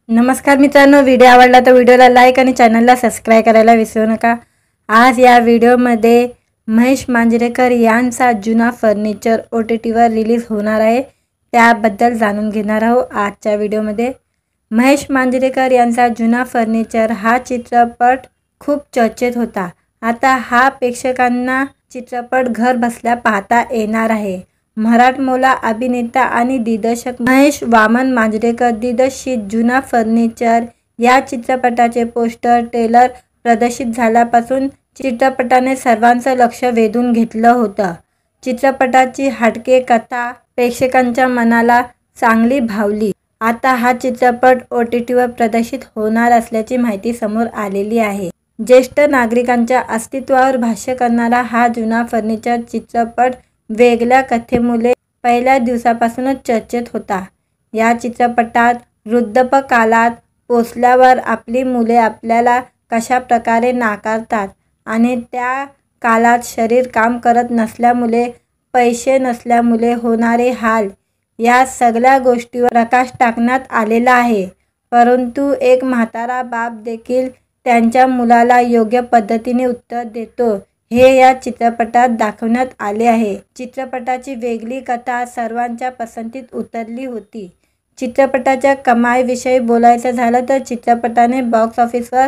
नमस्कार मित्रांनो, व्हिडिओ आवडला तर व्हिडिओला लाईक आणि चॅनलला सबस्क्राईब करायला विसरू नका। आज या व्हिडिओमध्ये महेश मांजरेकर यांचा जुना फर्निचर OTTवर रिलीज होणार आहे, त्याबद्दल जाणून घेणार आहोत आजच्या व्हिडिओमध्ये। महेश मांजरेकर यांचा जुना फर्निचर हा चित्रपट खूप चर्चेत होता। आता हा प्रेक्षकांना चित्रपट घर बसल्या पाहता येणार आहे। मराठमोळा अभिनेता आणि दिग्दर्शक महेश वामन मांजरेकर दिग्दर्शित जुना फर्निचर या चित्रपटाचे पोस्टर ट्रेलर प्रदर्शित झाल्यापासून चित्रपटाने सर्वांचं लक्ष वेधून घेतलं होतं। चित्रपटाची हटके कथा प्रेक्षकांच्या मनाला चांगली भावली। आता हा चित्रपट OTTवर प्रदर्शित होणार असल्याची माहिती समोर आलेली आहे। ज्येष्ठ नागरिकांच्या अस्तित्वावर भाष्य करणारा हा जुना फर्निचर चित्रपट वेगळ्या कथेमुळे पहिल्या दिवसापासूनच चर्चेत होता। या चित्रपटात वृद्धापकाळात पोहोचल्यावर आपली मुले आपल्याला कशा प्रकारे नाकारतात आणि त्या काळात शरीर काम करत नसल्यामुळे, पैसे नसल्यामुळे होणारे हाल, या सगळ्या गोष्टीवर प्रकाश टाकण्यात आलेला आहे। परंतु एक म्हातारा बाप देखील त्यांच्या मुलाला योग्य पद्धतीने उत्तर देतो, हे या चित्रपटात दाखवण्यात आले आहे। चित्रपटाची वेगळी कथा सर्वांच्या पसंतीत उतरली होती। चित्रपटाच्या कमाईविषयी बोलायचं झालं तर चित्रपटाने बॉक्स ऑफिसवर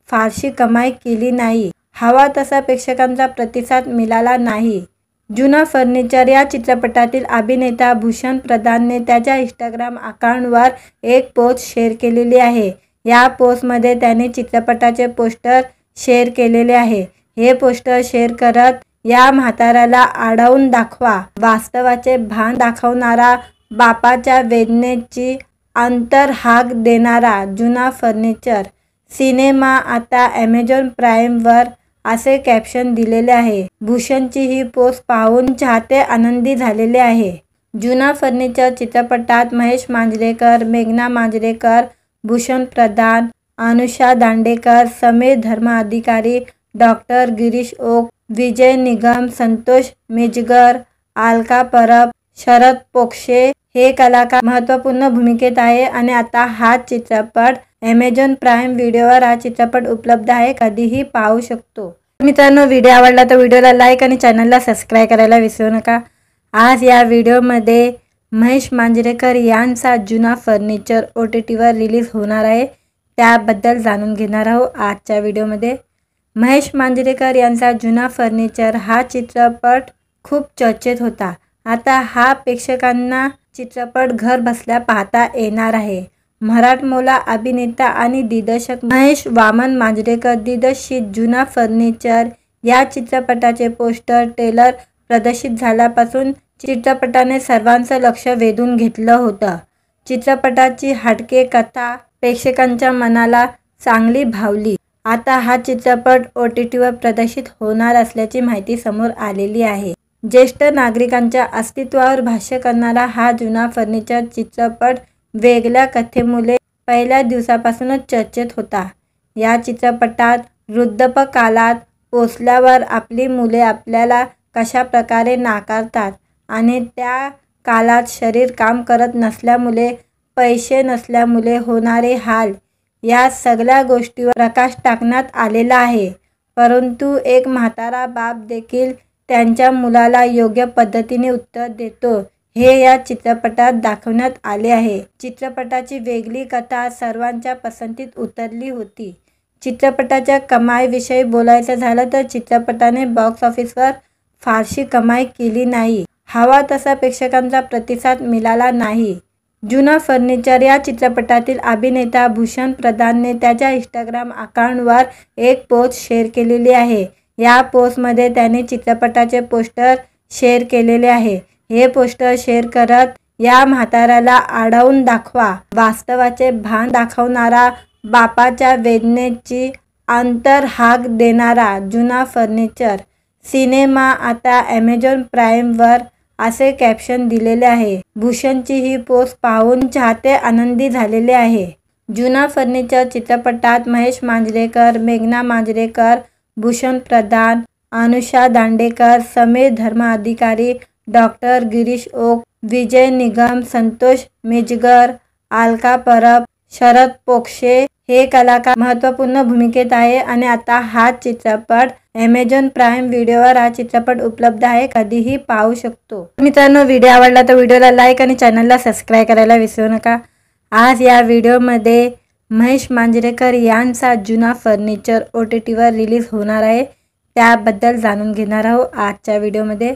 फारशी कमाई केली नाही। हवा तसा प्रेक्षकांचा प्रतिसाद मिळाला नाही। जुना फर्निचर या चित्रपटातील अभिनेता भूषण प्रधानने त्याच्या इंस्टाग्राम अकाउंटवर एक पोस्ट शेअर केलेली आहे। या पोस्टमध्ये त्याने चित्रपटाचे पोस्टर शेअर केलेले आहे। हे पोस्टर शेअर करत या म्हाताऱ्याला आढळून दाखवा, वास्तवाचे भान दाखवणारा, बापाच्या वेदनेची अंतर्हाक देणारा जुना फर्निचर सिनेमा आता Amazon प्राईमवर, असे कॅप्शन दिलेले आहे। भूषणची ही पोस्ट पाहून चाहते आनंदी झालेले आहे। जुना फर्निचर चित्रपटात महेश मांजरेकर, मेघना मांजरेकर, भूषण प्रधान, अनुषा दांडेकर, समीर धर्माधिकारी, डॉक्टर गिरीश ओक, विजय निगम, संतोष मिंजगर, अलका परब, शरद पोंक्षे हे कलाकार महत्त्वपूर्ण भूमिकेत आहे। आणि आता हा चित्रपट Amazon प्राईम व्हिडिओवर हा चित्रपट उपलब्ध आहे, कधीही पाहू शकतो। मित्रांनो, व्हिडिओ आवडला तर व्हिडिओला लाईक आणि चॅनलला सबस्क्राईब करायला विसरू नका। आज या व्हिडिओमध्ये महेश मांजरेकर यांचा जुना फर्निचर OTTवर रिलीज होणार आहे, त्याबद्दल जाणून घेणार आहोत आजच्या व्हिडिओमध्ये। महेश मांजरेकर यांचा जुना फर्निचर हा चित्रपट खूप चर्चेत होता। आता हा प्रेक्षकांना चित्रपट घर बसल्या पाहता येणार आहे। मराठमोळा अभिनेता आणि दिग्दर्शक महेश वामन मांजरेकर दिग्दर्शित जुना फर्निचर या चित्रपटाचे पोस्टर ट्रेलर प्रदर्शित झाल्यापासून चित्रपटाने सर्वांचं लक्ष वेधून घेतलं होतं। चित्रपटाची हटके कथा प्रेक्षकांच्या मनाला चांगली भावली। आता हा चित्रपट OTTवर प्रदर्शित होणार असल्याची माहिती समोर आलेली आहे। ज्येष्ठ नागरिकांच्या अस्तित्वावर भाष्य करणारा हा जुना फर्निचर चित्रपट वेगळ्या कथेमुळे पहिल्या दिवसापासूनच चर्चेत होता। या चित्रपटात वृद्धापकाळात पोहोचल्यावर आपली मुले आपल्याला कशा प्रकारे नाकारतात आणि त्या काळात शरीर काम करत नसल्यामुळे, पैसे नसल्यामुळे होणारे हाल, या सगळ्या गोष्टीवर प्रकाश टाकण्यात आलेला आहे। परंतु एक म्हातारा बाप देखील त्यांच्या मुलाला योग्य पद्धतीने उत्तर देतो, हे या चित्रपटात दाखवण्यात आले आहे। चित्रपटाची वेगळी कथा सर्वांच्या पसंतीत उतरली होती। चित्रपटाच्या कमाईविषयी बोलायचं झालं तर चित्रपटाने बॉक्स ऑफिसवर फारशी कमाई केली नाही। हवा तसा प्रेक्षकांचा प्रतिसाद मिळाला नाही। जुना फर्निचर या चित्रपटातील अभिनेता भूषण प्रधानने त्याच्या इंस्टाग्राम अकाउंटवर एक पोस्ट शेअर केलेली आहे। या पोस्टमध्ये त्याने चित्रपटाचे पोस्टर शेअर केलेले आहे। हे पोस्टर शेअर करत या म्हाताऱ्याला आढळून दाखवा, वास्तवाचे भान दाखवणारा, बापाच्या वेदनेची अंतर्हाक देणारा जुना फर्निचर सिनेमा आता Amazon प्राईमवर, असे कॅप्शन दिलेले आहे। भूषणची ही पोस्ट पाहून चाहते आनंदी झालेले आहे। जुना फर्निचर चित्रपटात महेश मांजरेकर, मेघना मांजरेकर, भूषण प्रधान, अनुषा दांडेकर, समीर धर्माधिकारी, डॉक्टर गिरीश ओक, विजय निगम, संतोष मिंजगर, अलका परब, शरद पोक्षे हे कलाकार महत्त्वपूर्ण भूमिकेत आहे आणि आता हा चित्रपट Amazon प्राईम व्हिडिओवर हा चित्रपट उपलब्ध आहे, कधीही पाहू शकतो। मित्रांनो, व्हिडिओ आवडला तर व्हिडिओला लाईक आणि चॅनलला सबस्क्राईब करायला विसरू नका। आज या व्हिडिओमध्ये महेश मांजरेकर यांचा जुना फर्निचर OTTवर रिलीज होणार आहे, त्याबद्दल जाणून घेणार आहोत आजच्या व्हिडिओमध्ये।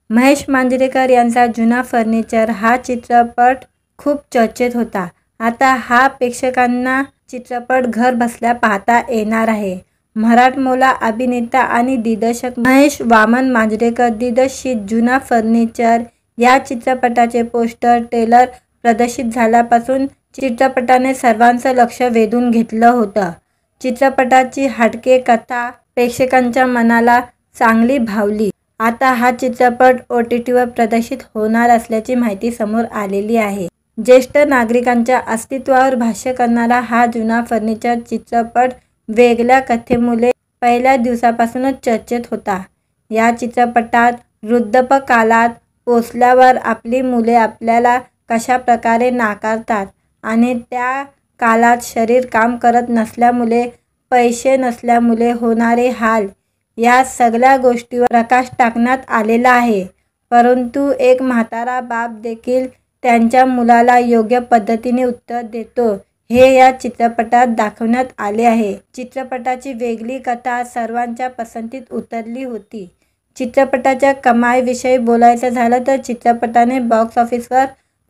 महेश मांजरेकर यांचा जुना फर्निचर हा चित्रपट खूप चर्चेत होता। आता हा प्रेक्षकांना चित्रपट घर बसल्या पाहता येणार आहे। मराठमोळा अभिनेता आणि दिग्दर्शक महेश वामन मांजरेकर दिग्दर्शित जुना फर्निचर या चित्रपटाचे पोस्टर ट्रेलर प्रदर्शित झाल्यापासून चित्रपटाने सर्वांचं लक्ष वेधून घेतलं होतं। चित्रपटाची हटके कथा प्रेक्षकांच्या मनाला चांगली भावली। आता हा चित्रपट OTTवर प्रदर्शित होणार असल्याची माहिती समोर आलेली आहे। ज्येष्ठ नागरिकांच्या अस्तित्वावर भाष्य करणारा हा जुना फर्निचर चित्रपट वेगळ्या कथेमुळे पहिल्या दिवसापासूनच चर्चेत होता। या चित्रपटात वृद्धापकाळात पोहोचल्यावर आपली मुले आपल्याला कशा प्रकारे नाकारतात आणि त्या काळात शरीर काम करत नसल्यामुळे, पैसे नसल्यामुळे होणारे हाल, या सगळ्या गोष्टीवर प्रकाश टाकण्यात आलेला आहे। परंतु एक म्हातारा बाप देखील त्यांच्या मुलाला योग्य पद्धतीने उत्तर देतो, हे या चित्रपटात दाखवण्यात आले आहे। चित्रपटाची वेगळी कथा सर्वांच्या पसंतीत उतरली होती। चित्रपटाच्या कमाईविषयी बोलायचं झालं तर चित्रपटाने बॉक्स ऑफिसवर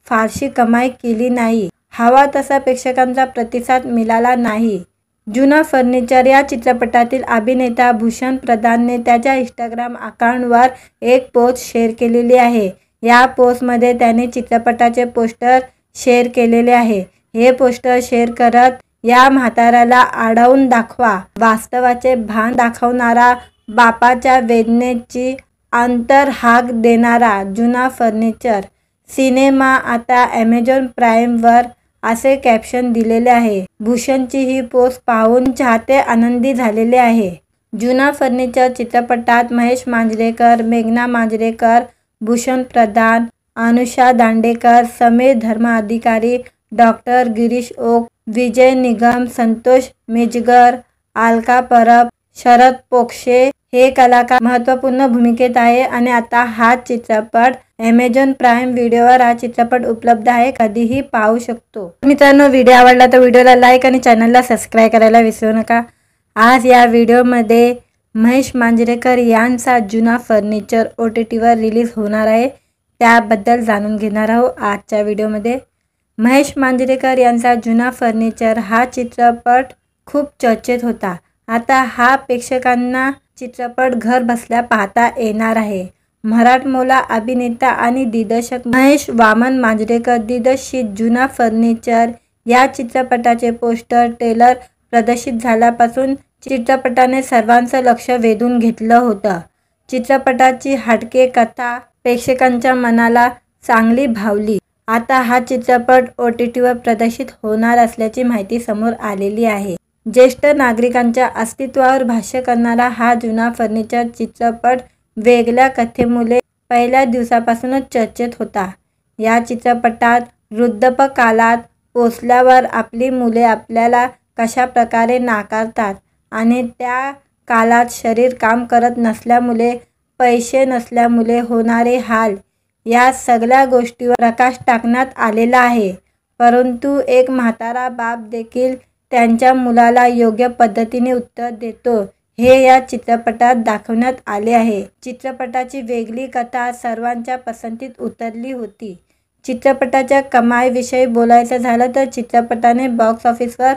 फारशी कमाई केली नाही, हवा तसा प्रेक्षकांचा प्रतिसाद मिळाला नाही। जुना फर्निचर या चित्रपटातील अभिनेता भूषण प्रधानने त्याच्या इंस्टाग्राम अकाउंटवर एक पोस्ट शेअर केलेली आहे। या पोस्टमध्ये त्याने चित्रपटाचे पोस्टर शेअर केलेले आहे। हे पोस्टर शेअर करत, या म्हाताऱ्याला आढळून दाखवा, वास्तवाचे भान दाखवणारा, बापाच्या वेदनेची अंतर्हाक देणारा जुना फर्निचर सिनेमा आता Amazon प्राईमवर, असे कॅप्शन दिलेले आहे। भूषणची ही पोस्ट पाहून चाहते आनंदी झालेले आहे। जुना फर्निचर चित्रपटात महेश मांजरेकर, मेघना मांजरेकर, भूषण प्रधान, अनुषा दांडेकर, समीर धर्माधिकारी, डॉक्टर गिरीश ओक, विजय निगम, संतोष मिंजगर, अलका परब, शरद पोक्षे हे कलाकार महत्त्वपूर्ण भूमिकेत आहे आणि आता हा चित्रपट Amazon प्राईम व्हिडिओवर हा चित्रपट उपलब्ध आहे, कधीही पाहू शकतो। मित्रांनो, व्हिडिओ आवडला तर व्हिडिओला लाईक आणि चॅनलला सबस्क्राईब करायला विसरू नका। आज या व्हिडिओमध्ये महेश मांजरेकर यांचा जुना फर्निचर OTTवर रिलीज होणार आहे, त्याबद्दल जाणून घेणार आहोत आजच्या व्हिडिओमध्ये। महेश मांजरेकर यांचा जुना फर्निचर हा चित्रपट खूप चर्चेत होता। आता हा प्रेक्षकांना चित्रपट घर बसल्या पाहता येणार आहे। मराठमोळा अभिनेता आणि दिग्दर्शक महेश वामन मांजरेकर दिग्दर्शित जुना फर्निचर या चित्रपटाचे पोस्टर ट्रेलर प्रदर्शित झाल्यापासून चित्रपटाने सर्वांचं लक्ष वेधून घेतलं होतं। चित्रपटाची हटके कथा प्रेक्षकांच्या मनाला चांगली भावली। आता हा चित्रपट OTTवर प्रदर्शित होणार असल्याची माहिती समोर आलेली आहे। ज्येष्ठ नागरिकांच्या अस्तित्वावर भाष्य करणारा हा जुना फर्निचर चित्रपट वेगळ्या कथेमुळे पहिल्या दिवसापासूनच चर्चेत होता। या चित्रपटात वृद्धापकाळात पोहोचल्यावर आपली मुले आपल्याला कशा प्रकारे नाकारतात आणि त्या काळात शरीर काम करत नसल्यामुळे, पैसे नसल्यामुळे होणारे हाल, या सगळ्या गोष्टीवर प्रकाश टाकण्यात आलेला आहे। परंतु एक म्हातारा बाप देखील त्यांच्या मुलाला योग्य पद्धतीने उत्तर देतो, हे या चित्रपटात दाखवण्यात आले आहे। चित्रपटाची वेगळी कथा सर्वांच्या पसंतीत उतरली होती। चित्रपटाच्या कमाईविषयी बोलायचं झालं तर चित्रपटाने बॉक्स ऑफिसवर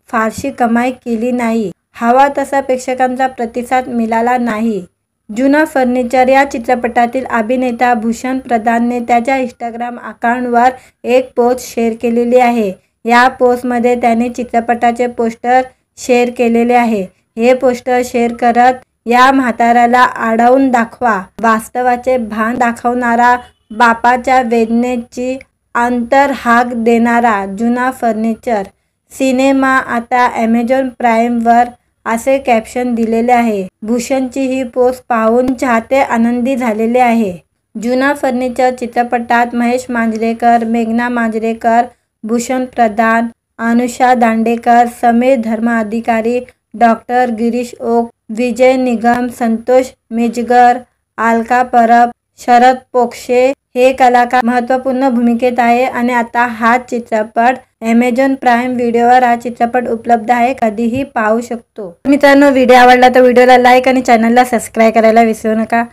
फारशी कमाई केली नाही, हवा तसा प्रेक्षकांचा प्रतिसाद मिळाला नाही। जुना फर्निचर या चित्रपटातील अभिनेता भूषण प्रधानने त्याच्या इंस्टाग्राम अकाउंटवर एक पोस्ट शेअर केलेली आहे। या पोस्टमध्ये त्याने चित्रपटाचे पोस्टर शेअर केलेले आहे। हे पोस्टर शेअर करत, या म्हाताऱ्याला आढळून दाखवा, वास्तवाचे भान दाखवणारा, बापाच्या वेदनेची अंतर्हाक देणारा जुना फर्निचर सिनेमा आता Amazon प्राईमवर, असे कॅप्शन दिलेले आहे। भूषणची ही पोस्ट पाहून चाहते आनंदी झालेले आहे। जुना फर्निचर चित्रपटात महेश मांजरेकर, मेघना मांजरेकर, भूषण प्रधान, अनुषा दांडेकर, समीर धर्माधिकारी, डॉक्टर गिरीश ओक, विजय निगम, संतोष मिजगर, अलका परब, शरद पोक्षे हे कलाकार महत्त्वपूर्ण भूमिकेत आहे. आणि आता हा चित्रपट ॲमेझॉन प्राईम व्हिडिओवर हा चित्रपट उपलब्ध आहे, कधीही पाहू शकतो. मित्रांनो, व्हिडिओ आवडला तर व्हिडिओला लाईक आणि चॅनलला सबस्क्राईब करायला विसरू नका.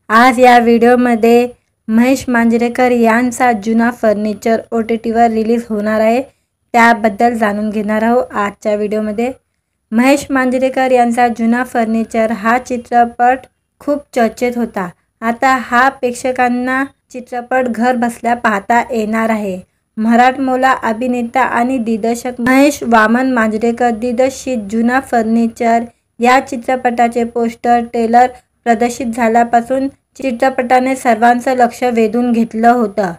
आज या व्हिडिओमध्ये महेश मांजरेकर यांचा जुना फर्निचर OTTवर रिलीज होणार आहे, त्याबद्दल जाणून घेणार आहोत आजच्या व्हिडिओमध्ये. महेश मांजरेकर यांचा जुना फर्निचर हा चित्रपट खूप चर्चेत होता. आता हा प्रेक्षकांना चित्रपट घर बसल्या पाहता येणार आहे. मराठमोळा अभिनेता आणि दिग्दर्शक महेश वामन मांजरेकर दिग्दर्शित जुना फर्निचर या चित्रपटाचे पोस्टर ट्रेलर प्रदर्शित झाल्यापासून चित्रपटाने सर्वांचं लक्ष वेधून घेतलं होतं.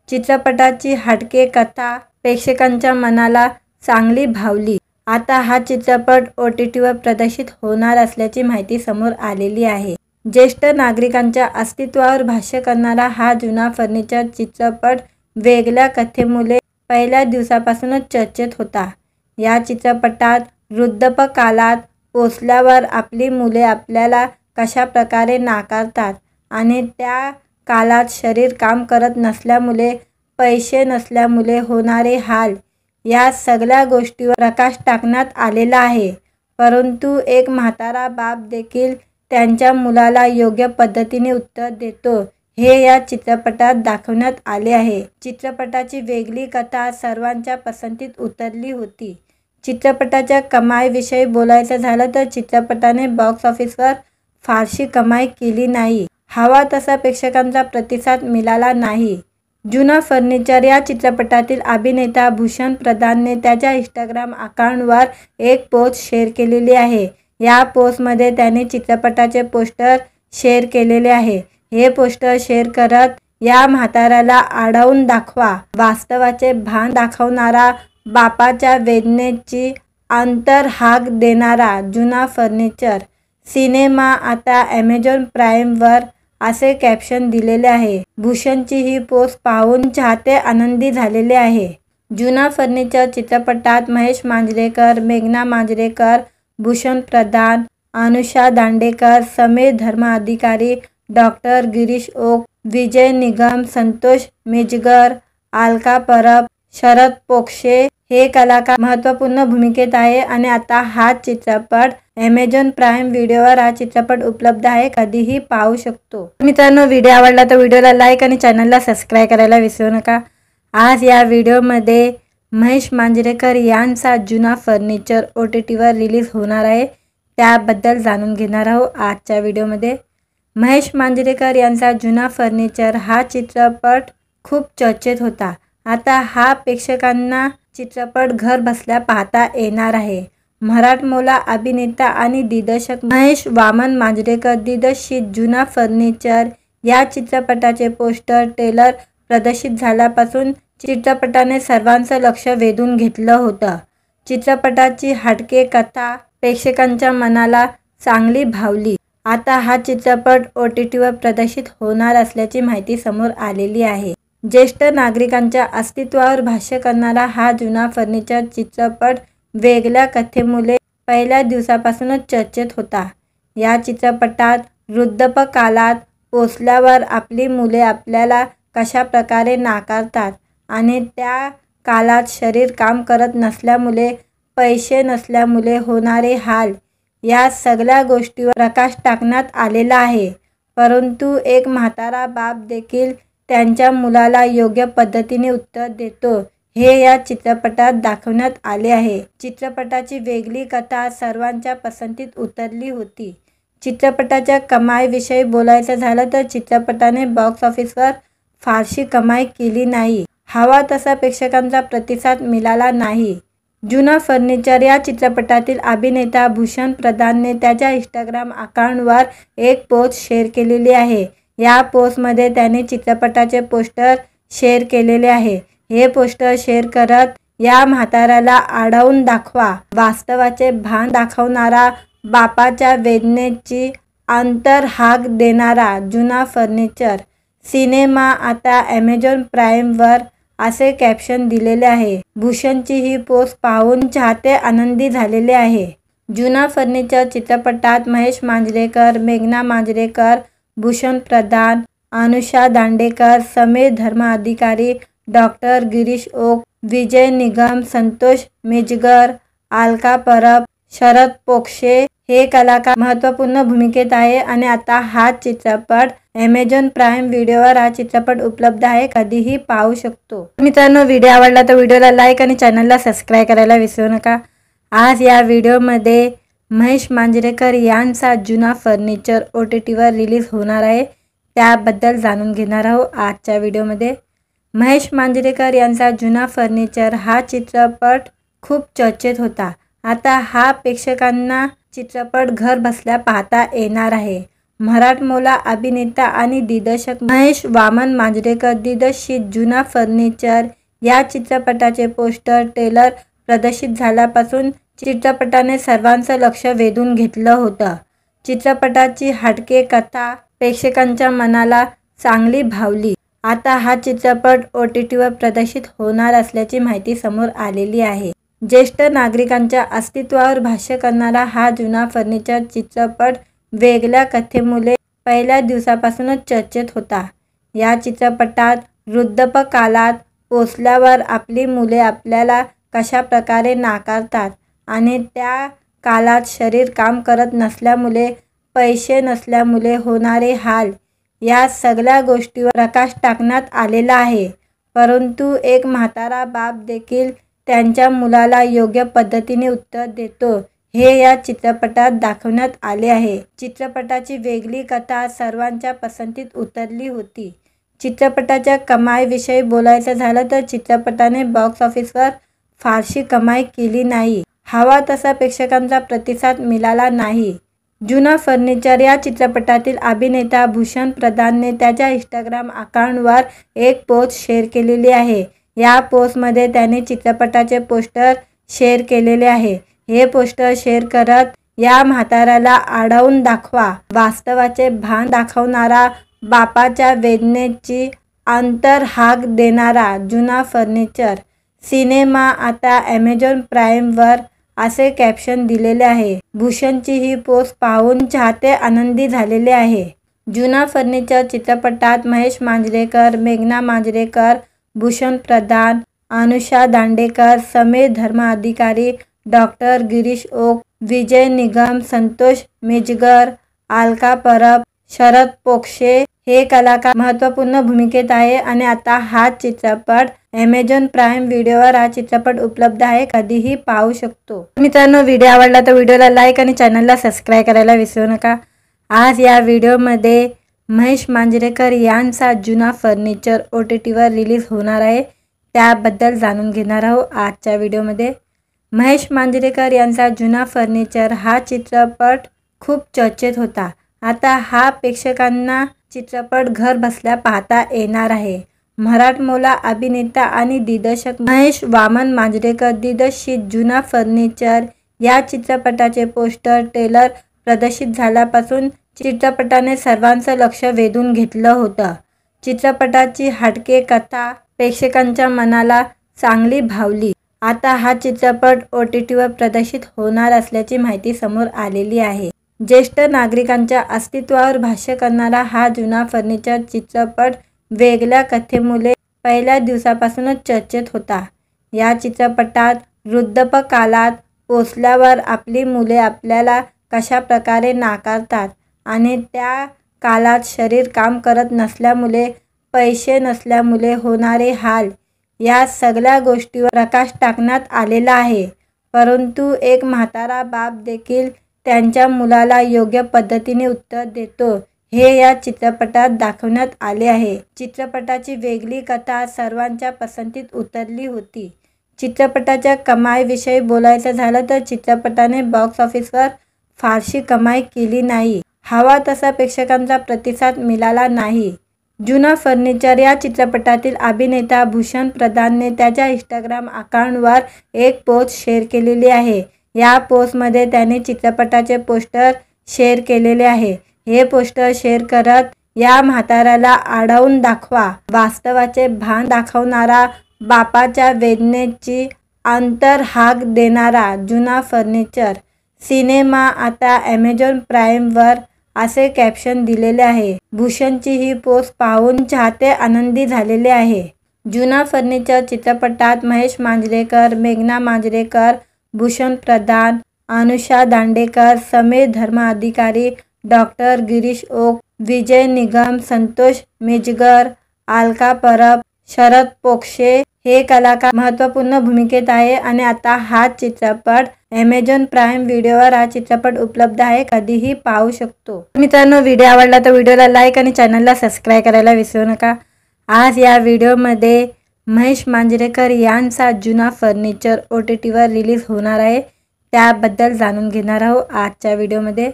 चित्रपटाची हटके कथा प्रेक्षकांच्या मनाला चांगली भावली. आता हा चित्रपट OTTवर प्रदर्शित होणार असल्याची माहिती समोर आलेली आहे. ज्येष्ठ नागरिकांच्या अस्तित्वावर भाष्य करणारा हा जुना फर्निचर चित्रपट वेगळ्या कथेमुळे पहिल्या दिवसापासूनच चर्चेत होता. या चित्रपटात वृद्धापकाळात पोचल्यावर आपली मुले आपल्याला कशा प्रकारे नाकारतात आणि त्या काळात शरीर काम करत नसल्यामुळे, पैसे नसल्यामुळे होणारे हाल, या सगळ्या गोष्टीवर प्रकाश टाकण्यात आलेला आहे. परंतु एक म्हातारा बाप देखील त्यांच्या मुलाला योग्य पद्धतीने उत्तर देतो, हे या चित्रपटात दाखवण्यात आले आहे. चित्रपटाची वेगळी कथा सर्वांच्या पसंतीत उतरली होती. चित्रपटाच्या कमाईविषयी बोलायचं झालं तर चित्रपटाने बॉक्स ऑफिसवर फारशी कमाई केली नाही. हवा तसा प्रेक्षकांचा प्रतिसाद मिळाला नाही. जुना फर्निचर या चित्रपटातील अभिनेता भूषण प्रधानने त्याच्या इंस्टाग्राम अकाउंटवर एक पोस्ट शेअर केलेली आहे. या पोस्टमध्ये त्याने चित्रपटाचे पोस्टर शेअर केलेले आहे. हे पोस्टर शेअर करत या म्हाताऱ्याला आढळून दाखवा, वास्तवाचे भान दाखवणारा, बापाच्या वेदनेची अंतर्हाक देणारा जुना फर्निचर सिनेमा आता ॲमेझॉन प्राईमवर, असे कॅप्शन दिलेले आहे. भूषणची ही पोस्ट पाहून चाहते आनंदी झालेले आहे. जुना फर्निचर चित्रपटात महेश मांजरेकर, मेघना मांजरेकर, भूषण प्रधान, अनुषा दांडेकर, समीर धर्माधिकारी, डॉक्टर गिरीश ओक, विजय निगम, संतोष मिजगर, अलका परब, शरद पोक्षे हे कलाकार महत्त्वपूर्ण भूमिकेत आहे. आणि आता हा चित्रपट ॲमेझॉन प्राईम व्हिडिओवर हा चित्रपट उपलब्ध आहे, कधीही पाहू शकतो. मित्रांनो, व्हिडिओ आवडला तर व्हिडिओला लाईक आणि चॅनलला सबस्क्राईब करायला विसरू नका. आज या व्हिडिओमध्ये महेश मांजरेकर यांचा जुना फर्निचर OTTवर रिलीज होणार आहे, त्याबद्दल जाणून घेणार आहोत आजच्या व्हिडिओमध्ये. महेश मांजरेकर यांचा जुना फर्निचर हा चित्रपट खूप चर्चेत होता. आता हा प्रेक्षकांना चित्रपट घर बसल्या पाहता येणार आहे. मराठमोळा अभिनेता आणि दिग्दर्शक महेश वामन मांजरेकर दिग्दर्शित जुना फर्निचर या चित्रपटाचे पोस्टर ट्रेलर प्रदर्शित झाल्यापासून चित्रपटाने सर्वांचं लक्ष वेधून घेतलं होतं. चित्रपटाची हटके कथा प्रेक्षकांच्या मनाला चांगली भावली. आता हा चित्रपट OTTवर प्रदर्शित होणार असल्याची माहिती समोर आलेली आहे. ज्येष्ठ नागरिकांच्या अस्तित्वावर भाष्य करणारा हा जुना फर्निचर चित्रपट वेगळ्या कथेमुळे पहिल्या दिवसापासूनच चर्चेत होता. या चित्रपटात वृद्धापकाळात पोचल्यावर आपली मुले आपल्याला कशा प्रकारे नाकारतात आणि त्या काळात शरीर काम करत नसल्यामुळे, पैसे नसल्यामुळे होणारे हाल, या सगळ्या गोष्टीवर प्रकाश टाकण्यात आलेला आहे. परंतु एक म्हातारा बाप देखील त्यांच्या मुलाला योग्य पद्धतीने उत्तर देतो, हे या चित्रपटात दाखवण्यात आले आहे. चित्रपटाची वेगळी कथा सर्वांच्या पसंतीत उतरली होती. चित्रपटाच्या कमाईविषयी बोलायचं झालं तर चित्रपटाने बॉक्स ऑफिसवर फारशी कमाई केली नाही. हवा तसा प्रेक्षकांचा प्रतिसाद मिळाला नाही. जुना फर्निचर या चित्रपटातील अभिनेता भूषण प्रधानने त्याच्या इंस्टाग्राम अकाउंटवर एक पोस्ट शेअर केलेली आहे. या पोस्टमध्ये त्याने चित्रपटाचे पोस्टर शेअर केलेले आहे. हे पोस्टर शेअर करत या म्हाताऱ्याला आढळून दाखवा, वास्तवाचे भान दाखवणारा, बापाच्या वेदनेची अंतर्हाक देणारा जुना फर्निचर सिनेमा आता ॲमेझॉन प्राईमवर, असे कॅप्शन दिलेले आहे। भूषणची ही पोस्ट पाहून चाहते आनंदी झालेले आहे। जुना फर्निचर चित्रपटात महेश मांजरेकर, मेघना मांजरेकर, भूषण प्रधान, अनुषा दांडेकर, समीर धर्माधिकारी, डॉक्टर गिरीश ओक, विजय निगम, संतोष मेजगर, अलका परब, शरद पोक्षे हे कलाकार महत्त्वपूर्ण भूमिकेत आहे आणि आता हा चित्रपट ॲमेझॉन प्राईम व्हिडिओवर हा चित्रपट उपलब्ध आहे, कधीही पाहू शकतो। मित्रांनो, व्हिडिओ आवडला तर व्हिडिओला लाईक आणि चॅनलला सबस्क्राईब करायला विसरू नका। आज या व्हिडिओमध्ये महेश मांजरेकर यांचा जुना फर्निचर OTTवर रिलीज होणार आहे, त्याबद्दल जाणून घेणार आहोत आजच्या व्हिडिओमध्ये। महेश मांजरेकर यांचा जुना फर्निचर हा चित्रपट खूप चर्चेत होता। आता हा प्रेक्षकांना चित्रपट घर बसल्या पाहता येणार आहे। मराठमोळा अभिनेता आणि दिग्दर्शक महेश वामन मांजरेकर दिग्दर्शित जुना फर्निचर या चित्रपटाचे पोस्टर ट्रेलर प्रदर्शित झाल्यापासून चित्रपटाने सर्वांचं लक्ष वेधून घेतलं होतं। चित्रपटाची हटके कथा प्रेक्षकांच्या मनाला चांगली भावली। आता हा चित्रपट OTTवर प्रदर्शित होणार असल्याची माहिती समोर आलेली आहे। ज्येष्ठ नागरिकांच्या अस्तित्वावर भाष्य करणारा हा जुना फर्निचर चित्रपट वेगळ्या कथेमुळे पहिल्या दिवसापासूनच चर्चेत होता। या चित्रपटात वृद्धापकाळात पोचल्यावर आपली मुले आपल्याला कशा प्रकारे नाकारतात आणि त्या काळात शरीर काम करत नसल्यामुळे, पैसे नसल्यामुळे होणारे हाल, या सगळ्या गोष्टीवर प्रकाश टाकण्यात आलेला आहे। परंतु एक म्हातारा बाप देखील त्यांच्या मुलाला योग्य पद्धतीने उत्तर देतो, हे या चित्रपटात दाखवण्यात आले आहे। चित्रपटाची वेगळी कथा सर्वांच्या पसंतीत उतरली होती। चित्रपटाच्या कमाईविषयी बोलायचं झालं तर चित्रपटाने बॉक्स ऑफिसवर फारशी कमाई केली नाही। हवा तसा प्रेक्षकांचा प्रतिसाद मिळाला नाही। जुना फर्निचर या चित्रपटातील अभिनेता भूषण प्रधानने त्याच्या इंस्टाग्राम अकाउंटवर एक पोस्ट शेअर केलेली आहे। या पोस्टमध्ये त्याने चित्रपटाचे पोस्टर शेअर केलेले आहे। हे पोस्टर शेअर करत या म्हाताऱ्याला आढळून दाखवा, वास्तवाचे भान दाखवणारा, बापाच्या वेदनेची अंतर्हाक देणारा जुना फर्निचर सिनेमा आता ॲमेझॉन प्राईमवर असे कॅप्शन दिलेले आहे। भूषणची ही पोस्ट पाहून चाहते आनंदी झालेले आहे। जुना फर्निचर चित्रपटात महेश मांजरेकर, मेघना मांजरेकर, भूषण प्रधान, अनुषा दांडेकर, समीर धर्माधिकारी, डॉक्टर गिरीश ओक, विजय निगम, संतोष मेजगर, अलका परब, शरद पोक्षे हे कलाकार महत्त्वपूर्ण भूमिकेत आहे आणि आता हा चित्रपट ॲमेझॉन प्राईम व्हिडिओवर हा चित्रपट उपलब्ध आहे, कधीही पाहू शकतो। मित्रांनो, व्हिडिओ आवडला तर व्हिडिओला लाईक आणि चॅनलला सबस्क्राईब करायला विसरू नका। आज या व्हिडिओमध्ये महेश मांजरेकर यांचा जुना फर्निचर OTTवर रिलीज होणार आहे, त्याबद्दल जाणून घेणार आहोत आजच्या व्हिडिओमध्ये। महेश मांजरेकर यांचा जुना फर्निचर हा चित्रपट खूप चर्चेत होता। आता हा प्रेक्षकांना चित्रपट घर बसल्या पाहता येणार आहे। मराठमोळा अभिनेता आणि दिग्दर्शक महेश वामन मांजरेकर दिग्दर्शित जुना फर्निचर या चित्रपटाचे पोस्टर ट्रेलर प्रदर्शित झाल्यापासून चित्रपटाने सर्वांचं लक्ष वेधून घेतलं होतं। चित्रपटाची हटके कथा प्रेक्षकांच्या मनाला चांगली भावली। आता हा चित्रपट OTTवर प्रदर्शित होणार असल्याची माहिती समोर आलेली आहे। ज्येष्ठ नागरिकांच्या अस्तित्वावर भाष्य करणारा हा जुना फर्निचर चित्रपट वेगळ्या कथेमुळे पहिल्या दिवसापासूनच चर्चेत होता। या चित्रपटात वृद्धापकाळात पोचल्यावर आपली मुले आपल्याला कशा प्रकारे नाकारतात आणि त्या काळात शरीर काम करत नसल्यामुळे, पैसे नसल्यामुळे होणारे हाल, या सगळ्या गोष्टीवर प्रकाश टाकण्यात आलेला आहे। परंतु एक म्हातारा बाप देखील त्यांच्या मुलाला योग्य पद्धतीने उत्तर देतो, हे या चित्रपटात दाखवण्यात आले आहे। चित्रपटाची वेगळी कथा सर्वांच्या पसंतीत उतरली होती। चित्रपटाच्या कमाईविषयी बोलायचं झालं तर चित्रपटाने बॉक्स ऑफिसवर फारशी कमाई केली नाही। हवा तसा प्रेक्षकांचा प्रतिसाद मिळाला नाही। जुना फर्निचर या चित्रपटातील अभिनेता भूषण प्रधानने त्याच्या इंस्टाग्राम अकाउंटवर एक पोस्ट शेअर केलेली आहे। या पोस्टमध्ये त्याने चित्रपटाचे पोस्टर शेअर केलेले आहे। हे पोस्टर शेअर करत या म्हाताऱ्याला आढळून दाखवा, वास्तवाचे भान दाखवणारा, बापाच्या वेदनेची अंतर्हाक देणारा जुना फर्निचर सिनेमा आता ॲमेझॉन प्राईमवर, असे कॅप्शन दिलेले आहे. भूषणची ही पोस्ट पाहून चाहते आनंदी झालेले आहे. जुना फर्निचर चित्रपटात महेश मांजरेकर, मेघना मांजरेकर, भूषण प्रधान, अनुषा दांडेकर, समीर धर्माधिकारी, डॉक्टर गिरीश ओक, विजय निगम, संतोष मेजगर, अलका परब, शरद पोक्षे हे कलाकार महत्त्वपूर्ण भूमिकेत आहे. आणि आता हा चित्रपट ॲमेझॉन प्राईम व्हिडिओवर हा चित्रपट उपलब्ध आहे, कधीही पाहू शकतो. मित्रांनो, व्हिडिओ आवडला तर व्हिडिओला लाईक आणि चॅनलला सबस्क्राईब करायला विसरू नका. आज या व्हिडिओमध्ये महेश मांजरेकर यांचा जुना फर्निचर OTTवर रिलीज होणार आहे, त्याबद्दल जाणून घेणार आहोत आजच्या व्हिडिओमध्ये.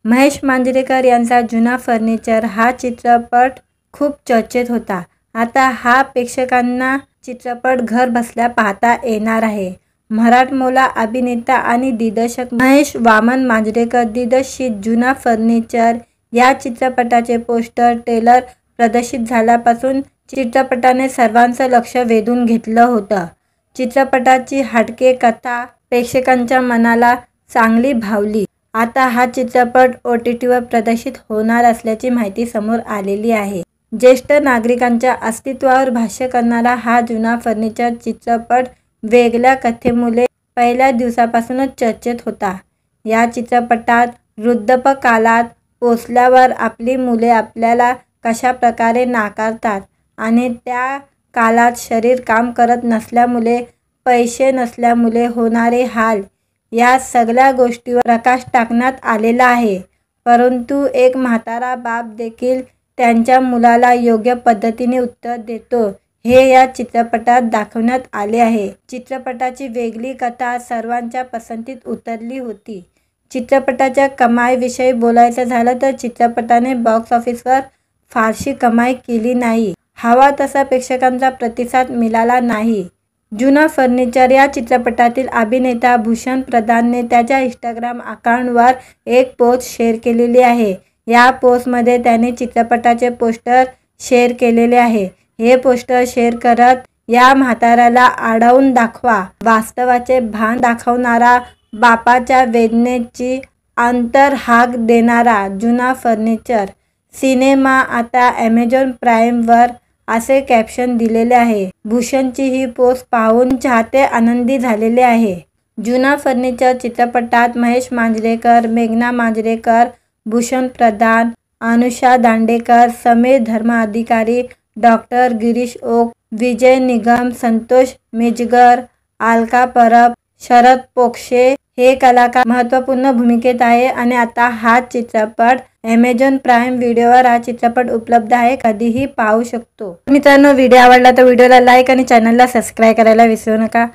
महेश मांजरेकर यांचा जुना फर्निचर हा चित्रपट खूप चर्चेत होता. आता हा प्रेक्षकांना चित्रपट घर बसल्या पाहता येणार आहे. मराठमोळा अभिनेता आणि दिग्दर्शक महेश वामन मांजरेकर दिग्दर्शित जुना फर्निचर या चित्रपटाचे पोस्टर ट्रेलर प्रदर्शित झाल्यापासून चित्रपटाने सर्वांचं लक्ष वेधून घेतलं होतं. चित्रपटाची हटके कथा प्रेक्षकांच्या मनाला चांगली भावली. आता हा चित्रपट OTTवर प्रदर्शित होणार असल्याची माहिती समोर आलेली आहे. ज्येष्ठ नागरिकांच्या अस्तित्वावर भाष्य करणारा हा जुना फर्निचर चित्रपट वेगळ्या कथेमुळे पहिल्या दिवसापासूनच चर्चेत होता. या चित्रपटात वृद्धापकाळात पोचल्यावर आपली मुले आपल्याला कशा प्रकारे नाकारतात आणि त्या काळात शरीर काम करत नसल्यामुळे, पैसे नसल्यामुळे होणारे हाल, या सगळ्या गोष्टीवर प्रकाश टाकण्यात आलेला आहे. परंतु एक म्हातारा बाप देखील त्यांच्या मुलाला योग्य पद्धतीने उत्तर देतो, हे या चित्रपटात दाखवण्यात आले आहे. चित्रपटाची वेगळी कथा सर्वांच्या पसंतीत उतरली होती. चित्रपटाच्या कमाईविषयी बोलायचं झालं तर चित्रपटाने बॉक्स ऑफिसवर फारशी कमाई केली नाही. हवा तसा प्रेक्षकांचा प्रतिसाद मिळाला नाही. जुना फर्निचर या चित्रपटातील अभिनेता भूषण प्रधानने त्याच्या इंस्टाग्राम अकाउंटवर एक पोस्ट शेअर केलेली आहे. या पोस्टमध्ये त्याने चित्रपटाचे पोस्टर शेअर केलेले आहे. हे पोस्टर शेअर करत, या म्हाताऱ्याला आडवून दाखवा, वास्तवाचे भान दाखवणारा, बापाच्या वेदनेची अंतर्हाक देणारा जुना फर्निचर सिनेमा आता ॲमेझॉन प्राईमवर, असे कॅप्शन दिलेले आहे. भूषणची ही पोस्ट पाहून चाहते आनंदी झालेले आहे. जुना फर्निचर चित्रपटात महेश मांजरेकर, मेघना मांजरेकर, भूषण प्रधान, अनुषा दांडेकर, समीर धर्माधिकारी, डॉक्टर गिरीश ओक, विजय निगम, संतोष मेजगर, अलका परब, शरद पोक्षे हे कलाकार महत्त्वपूर्ण भूमिकेत आहे. आणि आता हा चित्रपट ॲमेझॉन प्राईम व्हिडिओवर हा चित्रपट उपलब्ध आहे, कधीही पाहू शकतो. मित्रांनो, व्हिडिओ आवडला तर व्हिडिओला लाईक आणि चॅनलला सबस्क्राईब करायला विसरू नका.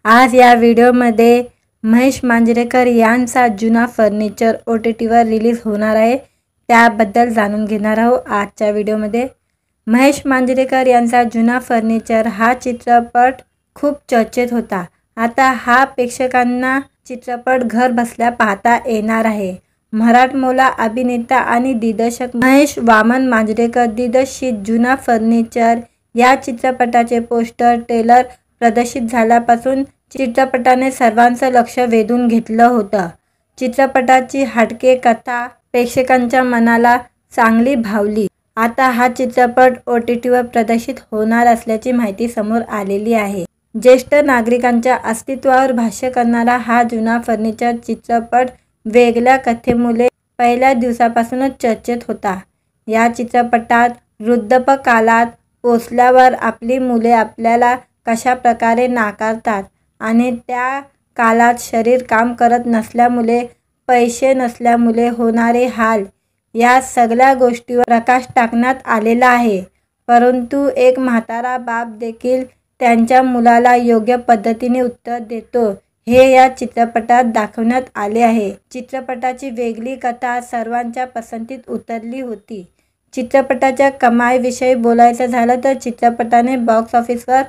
आज या व्हिडिओमध्ये महेश मांजरेकर यांचा जुना फर्निचर OTTवर रिलीज होणार आहे, त्याबद्दल जाणून घेणार आहोत आजच्या व्हिडिओमध्ये. महेश मांजरेकर यांचा जुना फर्निचर हा चित्रपट खूप चर्चेत होता. आता हा प्रेक्षकांना चित्रपट घर बसल्या पाहता येणार आहे. मराठमोळा अभिनेता आणि दिग्दर्शक महेश वामन मांजरेकर दिग्दर्शित जुना फर्निचर या चित्रपटाचे पोस्टर ट्रेलर प्रदर्शित झाल्यापासून चित्रपटाने सर्वांचं लक्ष वेधून घेतलं होतं. चित्रपटाची हटके कथा प्रेक्षकांच्या मनाला चांगली भावली. आता हा चित्रपट OTTवर प्रदर्शित होणार असल्याची माहिती समोर आलेली आहे. ज्येष्ठ नागरिकांच्या अस्तित्वावर भाष्य करणारा हा जुना फर्निचर चित्रपट वेगळ्या कथेमुळे पहिल्या दिवसापासूनच चर्चेत होता. या चित्रपटात वृद्धापकाळात पोचल्यावर आपली मुले आपल्याला कशा प्रकारे नाकारतात आणि त्या काळात शरीर काम करत नसल्यामुळे, पैसे नसल्यामुळे होणारे हाल, या सगळ्या गोष्टीवर प्रकाश टाकण्यात आलेला आहे. परंतु एक म्हातारा बाप देखील त्यांच्या मुलाला योग्य पद्धतीने उत्तर देतो, हे या चित्रपटात दाखवण्यात आले आहे. चित्रपटाची वेगळी कथा सर्वांच्या पसंतीत उतरली होती. चित्रपटाच्या कमाईविषयी बोलायचं झालं तर चित्रपटाने बॉक्स ऑफिसवर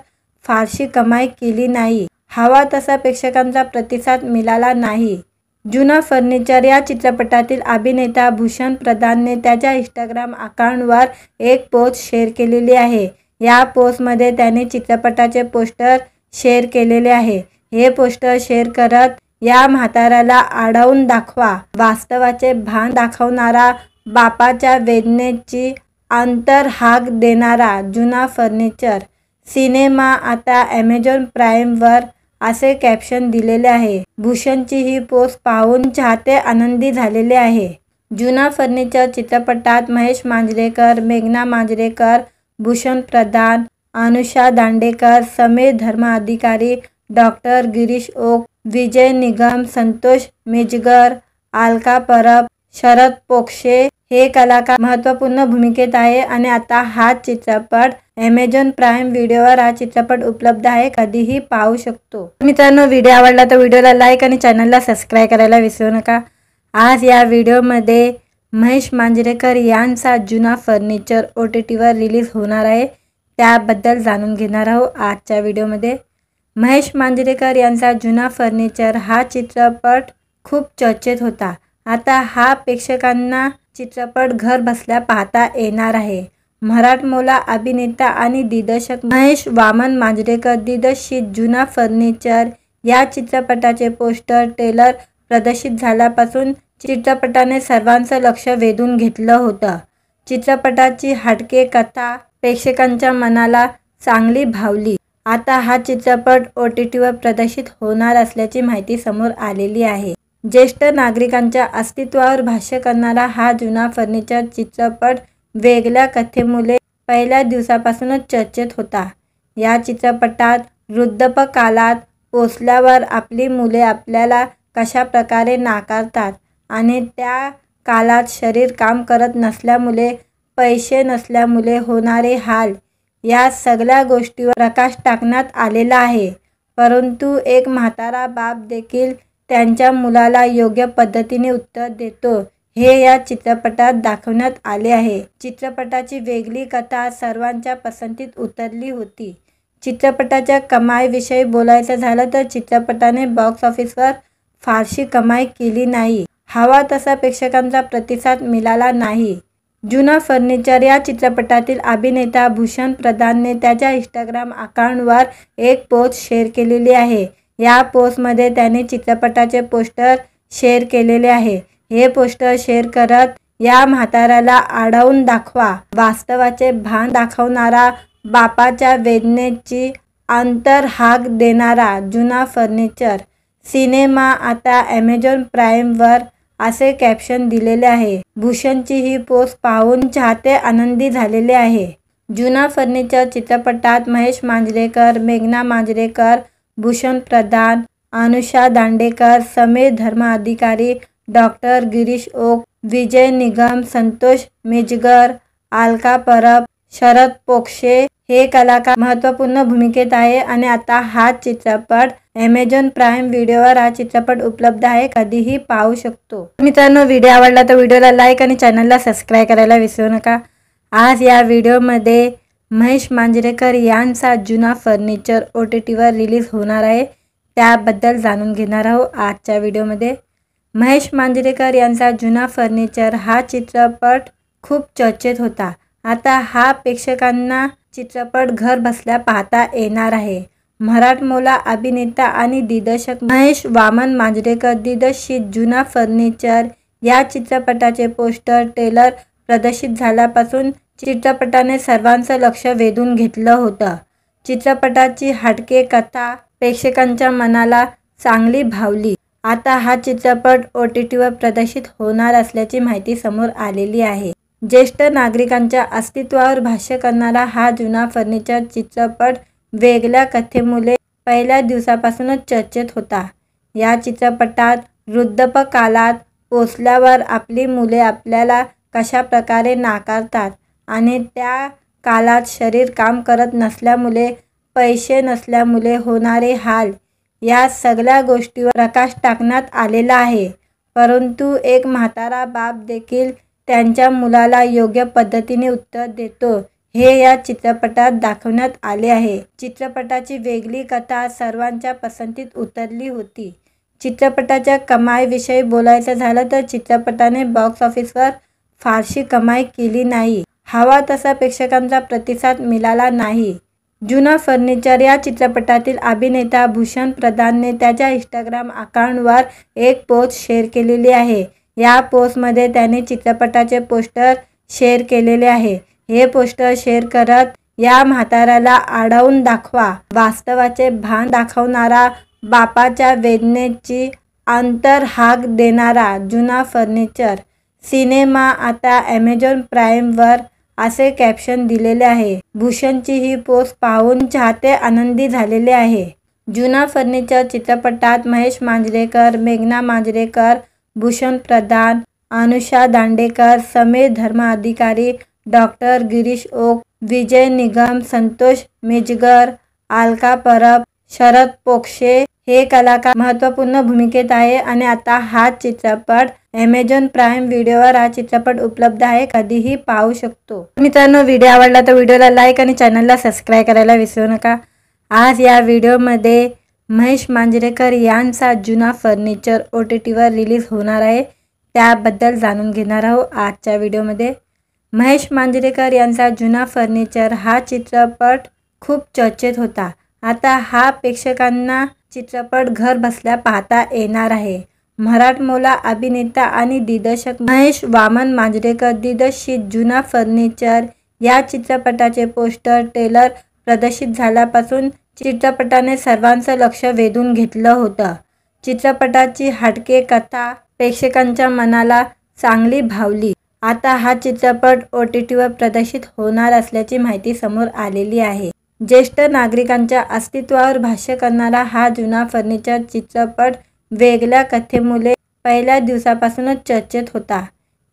फारशी कमाई केली नाही. हवा तसा प्रेक्षकांचा प्रतिसाद मिळाला नाही. जुना फर्निचर या चित्रपटातील अभिनेता भूषण प्रधानने त्याच्या इंस्टाग्राम अकाउंटवर एक पोस्ट शेअर केलेली आहे. या पोस्टमध्ये त्याने चित्रपटाचे पोस्टर शेअर केलेले आहे। हे पोस्टर शेअर करत या म्हाताऱ्याला आडवून दाखवा, वास्तवाचे भान दाखवणारा, बापाच्या वेदनेची अंतर्हाक देणारा जुना फर्निचर सिनेमा आता ॲमेझॉन प्राईमवर असे कॅप्शन दिलेले आहे। भूषणची ही पोस्ट पाहून चाहते आनंदी झालेले आहे। जुना फर्निचर चित्रपटात महेश मांजरेकर, मेघना मांजरेकर, भूषण प्रधान, अनुषा दांडेकर, समीर धर्माधिकारी, डॉक्टर गिरीश ओक, विजय निगम, संतोष मिजगर, अलका परब, शरद पोक्षे हे कलाकार महत्त्वपूर्ण भूमिकेत आहे आणि आता हा चित्रपट ॲमेझॉन प्राईम व्हिडिओवर हा चित्रपट उपलब्ध आहे, कधीही पाहू शकतो। मित्रांनो, व्हिडिओ आवडला तर व्हिडिओला लाईक आणि चॅनलला सबस्क्राईब करायला विसरू नका। आज या व्हिडिओमध्ये महेश मांजरेकर यांचा जुना फर्निचर OTTवर रिलीज होणार आहे, त्याबद्दल जाणून घेणार आहोत आजच्या व्हिडिओमध्ये। महेश मांजरेकर यांचा जुना फर्निचर हा चित्रपट खूप चर्चेत होता। आता हा प्रेक्षकांना चित्रपट घर बसल्या पाहता येणार आहे। मराठमोळा अभिनेता आणि दिग्दर्शक महेश वामन मांजरेकर दिग्दर्शित जुना फर्निचर या चित्रपटाचे पोस्टर ट्रेलर प्रदर्शित झाल्यापासून चित्रपटाने सर्वांचं लक्ष वेधून घेतलं होतं। चित्रपटाची हटके कथा प्रेक्षकांच्या मनाला चांगली भावली। आता हा चित्रपट OTTवर प्रदर्शित होणार असल्याची माहिती समोर आलेली आहे। ज्येष्ठ नागरिकांच्या अस्तित्वावर भाष्य करणारा हा जुना फर्निचर चित्रपट वेगळ्या कथेमुळे पहिल्या दिवसापासूनच चर्चेत होता। या चित्रपटात वृद्धापकाळात पोचल्यावर आपली मुले आपल्याला कशा प्रकारे नाकारतात आणि त्या काळात शरीर काम करत नसल्यामुळे, पैसे नसल्यामुळे होणारे हाल, या सगळ्या गोष्टीवर प्रकाश टाकण्यात आलेला आहे। परंतु एक म्हातारा बाप देखील त्यांच्या मुलाला योग्य पद्धतीने उत्तर देतो, हे या चित्रपटात दाखवण्यात आले आहे। चित्रपटाची वेगळी कथा सर्वांच्या पसंतीत उतरली होती। चित्रपटाच्या कमाईविषयी बोलायचं झालं तर चित्रपटाने बॉक्स ऑफिसवर फारशी कमाई केली नाही। हवा तसा प्रेक्षकांचा प्रतिसाद मिळाला नाही। जुना फर्निचर या चित्रपटातील अभिनेता भूषण प्रधानने त्याच्या इंस्टाग्राम अकाउंटवर एक पोस्ट शेअर केलेली आहे। या पोस्टमध्ये त्याने चित्रपटाचे पोस्टर शेअर केलेले आहे। हे पोस्टर शेअर करत या म्हाताऱ्याला आडवून दाखवा, वास्तवाचे भान दाखवणारा, बापाच्या वेदनेची अंतर्हाक देणारा जुना फर्निचर सिनेमा आता ॲमेझॉन प्राईमवर असे कॅप्शन दिलेले आहे। भूषणची ही पोस्ट पाहून चाहते आनंदी झालेले आहे। जुना फर्निचर चित्रपटात महेश मांजरेकर, मेघना मांजरेकर, भूषण प्रधान, अनुषा दांडेकर, समीर धर्माधिकारी, डॉक्टर गिरीश ओक, विजय निगम, संतोष मिजगर, अलका परब, शरद पोक्षे हे कलाकार महत्त्वपूर्ण भूमिकेत आहे आणि आता हा चित्रपट ॲमेझॉन प्राईम व्हिडिओवर हा चित्रपट उपलब्ध आहे, कधीही पाहू शकतो। मित्रांनो, व्हिडिओ आवडला तर व्हिडिओला लाईक आणि चॅनलला सबस्क्राईब करायला विसरू नका। आज या व्हिडिओमध्ये महेश मांजरेकर यांचा जुना फर्निचर OTTवर रिलीज होणार आहे, त्याबद्दल जाणून घेणार आहोत आजच्या व्हिडिओमध्ये। महेश मांजरेकर यांचा जुना फर्निचर हा चित्रपट खूप चर्चेत होता। आता हा प्रेक्षकांना चित्रपट घर बसल्या पाहता येणार आहे। मराठमोळा अभिनेता आणि दिग्दर्शक महेश वामन मांजरेकर दिग्दर्शित जुना फर्निचर या चित्रपटाचे पोस्टर ट्रेलर प्रदर्शित झाल्यापासून चित्रपटाने सर्वांचं लक्ष वेधून घेतलं होतं। चित्रपटाची हटके कथा प्रेक्षकांच्या मनाला चांगली भावली। आता हा चित्रपट OTTवर प्रदर्शित होणार असल्याची माहिती समोर आलेली आहे। ज्येष्ठ नागरिकांच्या अस्तित्वावर भाष्य करणारा हा जुना फर्निचर चित्रपट वेगळ्या कथेमुळे पहिल्या दिवसापासूनच चर्चेत होता। या चित्रपटात वृद्धापकाळात पोचल्यावर आपली मुले आपल्याला कशा प्रकारे नाकारतात आणि त्या काळात शरीर काम करत नसल्यामुळे, पैसे नसल्यामुळे होणारे हाल, या सगळ्या गोष्टीवर प्रकाश टाकण्यात आलेला आहे। परंतु एक म्हातारा बाप देखील त्यांच्या मुलाला योग्य पद्धतीने उत्तर देतो, हे या चित्रपटात दाखवण्यात आले आहे। चित्रपटाची वेगळी कथा सर्वांच्या पसंतीत उतरली होती। चित्रपटाच्या कमाईविषयी बोलायचं झालं तर चित्रपटाने बॉक्स ऑफिसवर फारशी कमाई केली नाही। हवा तसा प्रेक्षकांचा प्रतिसाद मिळाला नाही। जुना फर्निचर या चित्रपटातील अभिनेता भूषण प्रधानने त्याच्या इंस्टाग्राम अकाउंटवर एक पोस्ट शेअर केलेली आहे। या पोस्टमध्ये त्याने चित्रपटाचे पोस्टर शेअर केलेले आहे। हे पोस्टर शेअर करत या म्हाताऱ्याला आडवून दाखवा, वास्तवाचे भान दाखवणारा, बापाच्या वेदनेची अंतर्हाक देणारा जुना फर्निचर सिनेमा आता ॲमेझॉन प्राईमवर असे कॅप्शन दिलेले आहे। भूषणची ही पोस्ट पाहून चाहते आनंदी झालेले आहे। जुना फर्निचर चित्रपटात महेश मांजरेकर, मेघना मांजरेकर, भूषण प्रधान, अनुषा दांडेकर, समीर धर्माधिकारी, डॉक्टर गिरीश ओक, विजय निगम, संतोष मिंजगर, अलका परब, शरद पोंक्षे हे कलाकार महत्त्वपूर्ण भूमिकेत आहे आणि आता हा चित्रपट ॲमेझॉन प्राईम व्हिडिओवर हा चित्रपट उपलब्ध आहे, कधीही पाहू शकतो। मित्रांनो, व्हिडिओ आवडला तर व्हिडिओला लाईक आणि चॅनलला सबस्क्राईब करायला विसरू नका। आज या व्हिडिओमध्ये महेश मांजरेकर यांचा जुना फर्निचर OTTवर रिलीज होणार आहे, त्याबद्दल जाणून घेणार आहोत आजच्या व्हिडिओमध्ये। महेश मांजरेकर यांचा जुना फर्निचर हा चित्रपट खूप चर्चेत होता। आता हा प्रेक्षकांना चित्रपट घर बसल्या पाहता येणार आहे। मराठमोळा अभिनेता आणि दिग्दर्शक महेश वामन मांजरेकर दिग्दर्शित जुना फर्निचर या चित्रपटाचे पोस्टर ट्रेलर प्रदर्शित झाल्यापासून चित्रपटाने सर्वांचं लक्ष वेधून घेतलं होतं। चित्रपटाची हटके कथा प्रेक्षकांच्या मनाला चांगली भावली। आता हा चित्रपट OTTवर प्रदर्शित होणार असल्याची माहिती समोर आलेली आहे। ज्येष्ठ नागरिकांच्या अस्तित्वावर भाष्य करणारा हा जुना फर्निचर चित्रपट वेगळ्या कथेमुळे पहिल्या दिवसापासूनच चर्चेत होता।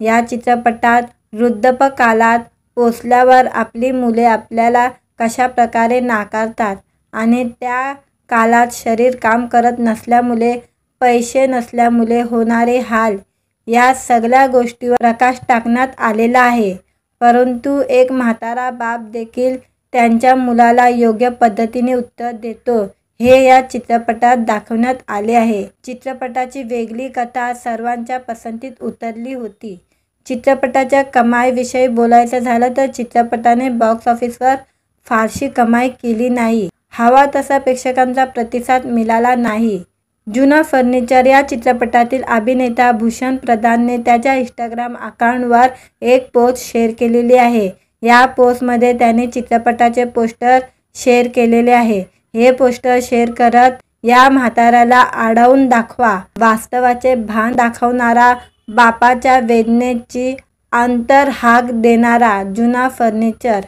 या चित्रपटात वृद्धापकाळात पोचल्यावर आपली मुले आपल्याला कशा प्रकारे नाकारतात आणि त्या काळात शरीर काम करत नसल्यामुळे, पैसे नसल्यामुळे होणारे हाल, या सगळ्या गोष्टीवर प्रकाश टाकण्यात आलेला आहे। परंतु एक म्हातारा बाप देखील त्यांच्या मुलाला योग्य पद्धतीने उत्तर देतो, हे या चित्रपटात दाखवण्यात आले आहे। चित्रपटाची वेगळी कथा सर्वांच्या पसंतीत उतरली होती। चित्रपटाच्या कमाईविषयी बोलायचं झालं तर चित्रपटाने बॉक्स ऑफिसवर फारशी कमाई केली नाही। हवा तसा प्रेक्षकांचा प्रतिसाद मिळाला नाही। जुना फर्निचर या चित्रपटातील अभिनेता भूषण प्रधानने त्याच्या इंस्टाग्राम अकाउंटवर एक पोस्ट शेअर केलेली आहे। या पोस्टमध्ये त्याने चित्रपटाचे पोस्टर शेअर केलेले आहे। हे पोस्टर शेअर करत या म्हाताऱ्याला आडवून दाखवा, वास्तवाचे भान दाखवणारा, बापाच्या वेदनेची अंतर्हाक देणारा जुना फर्निचर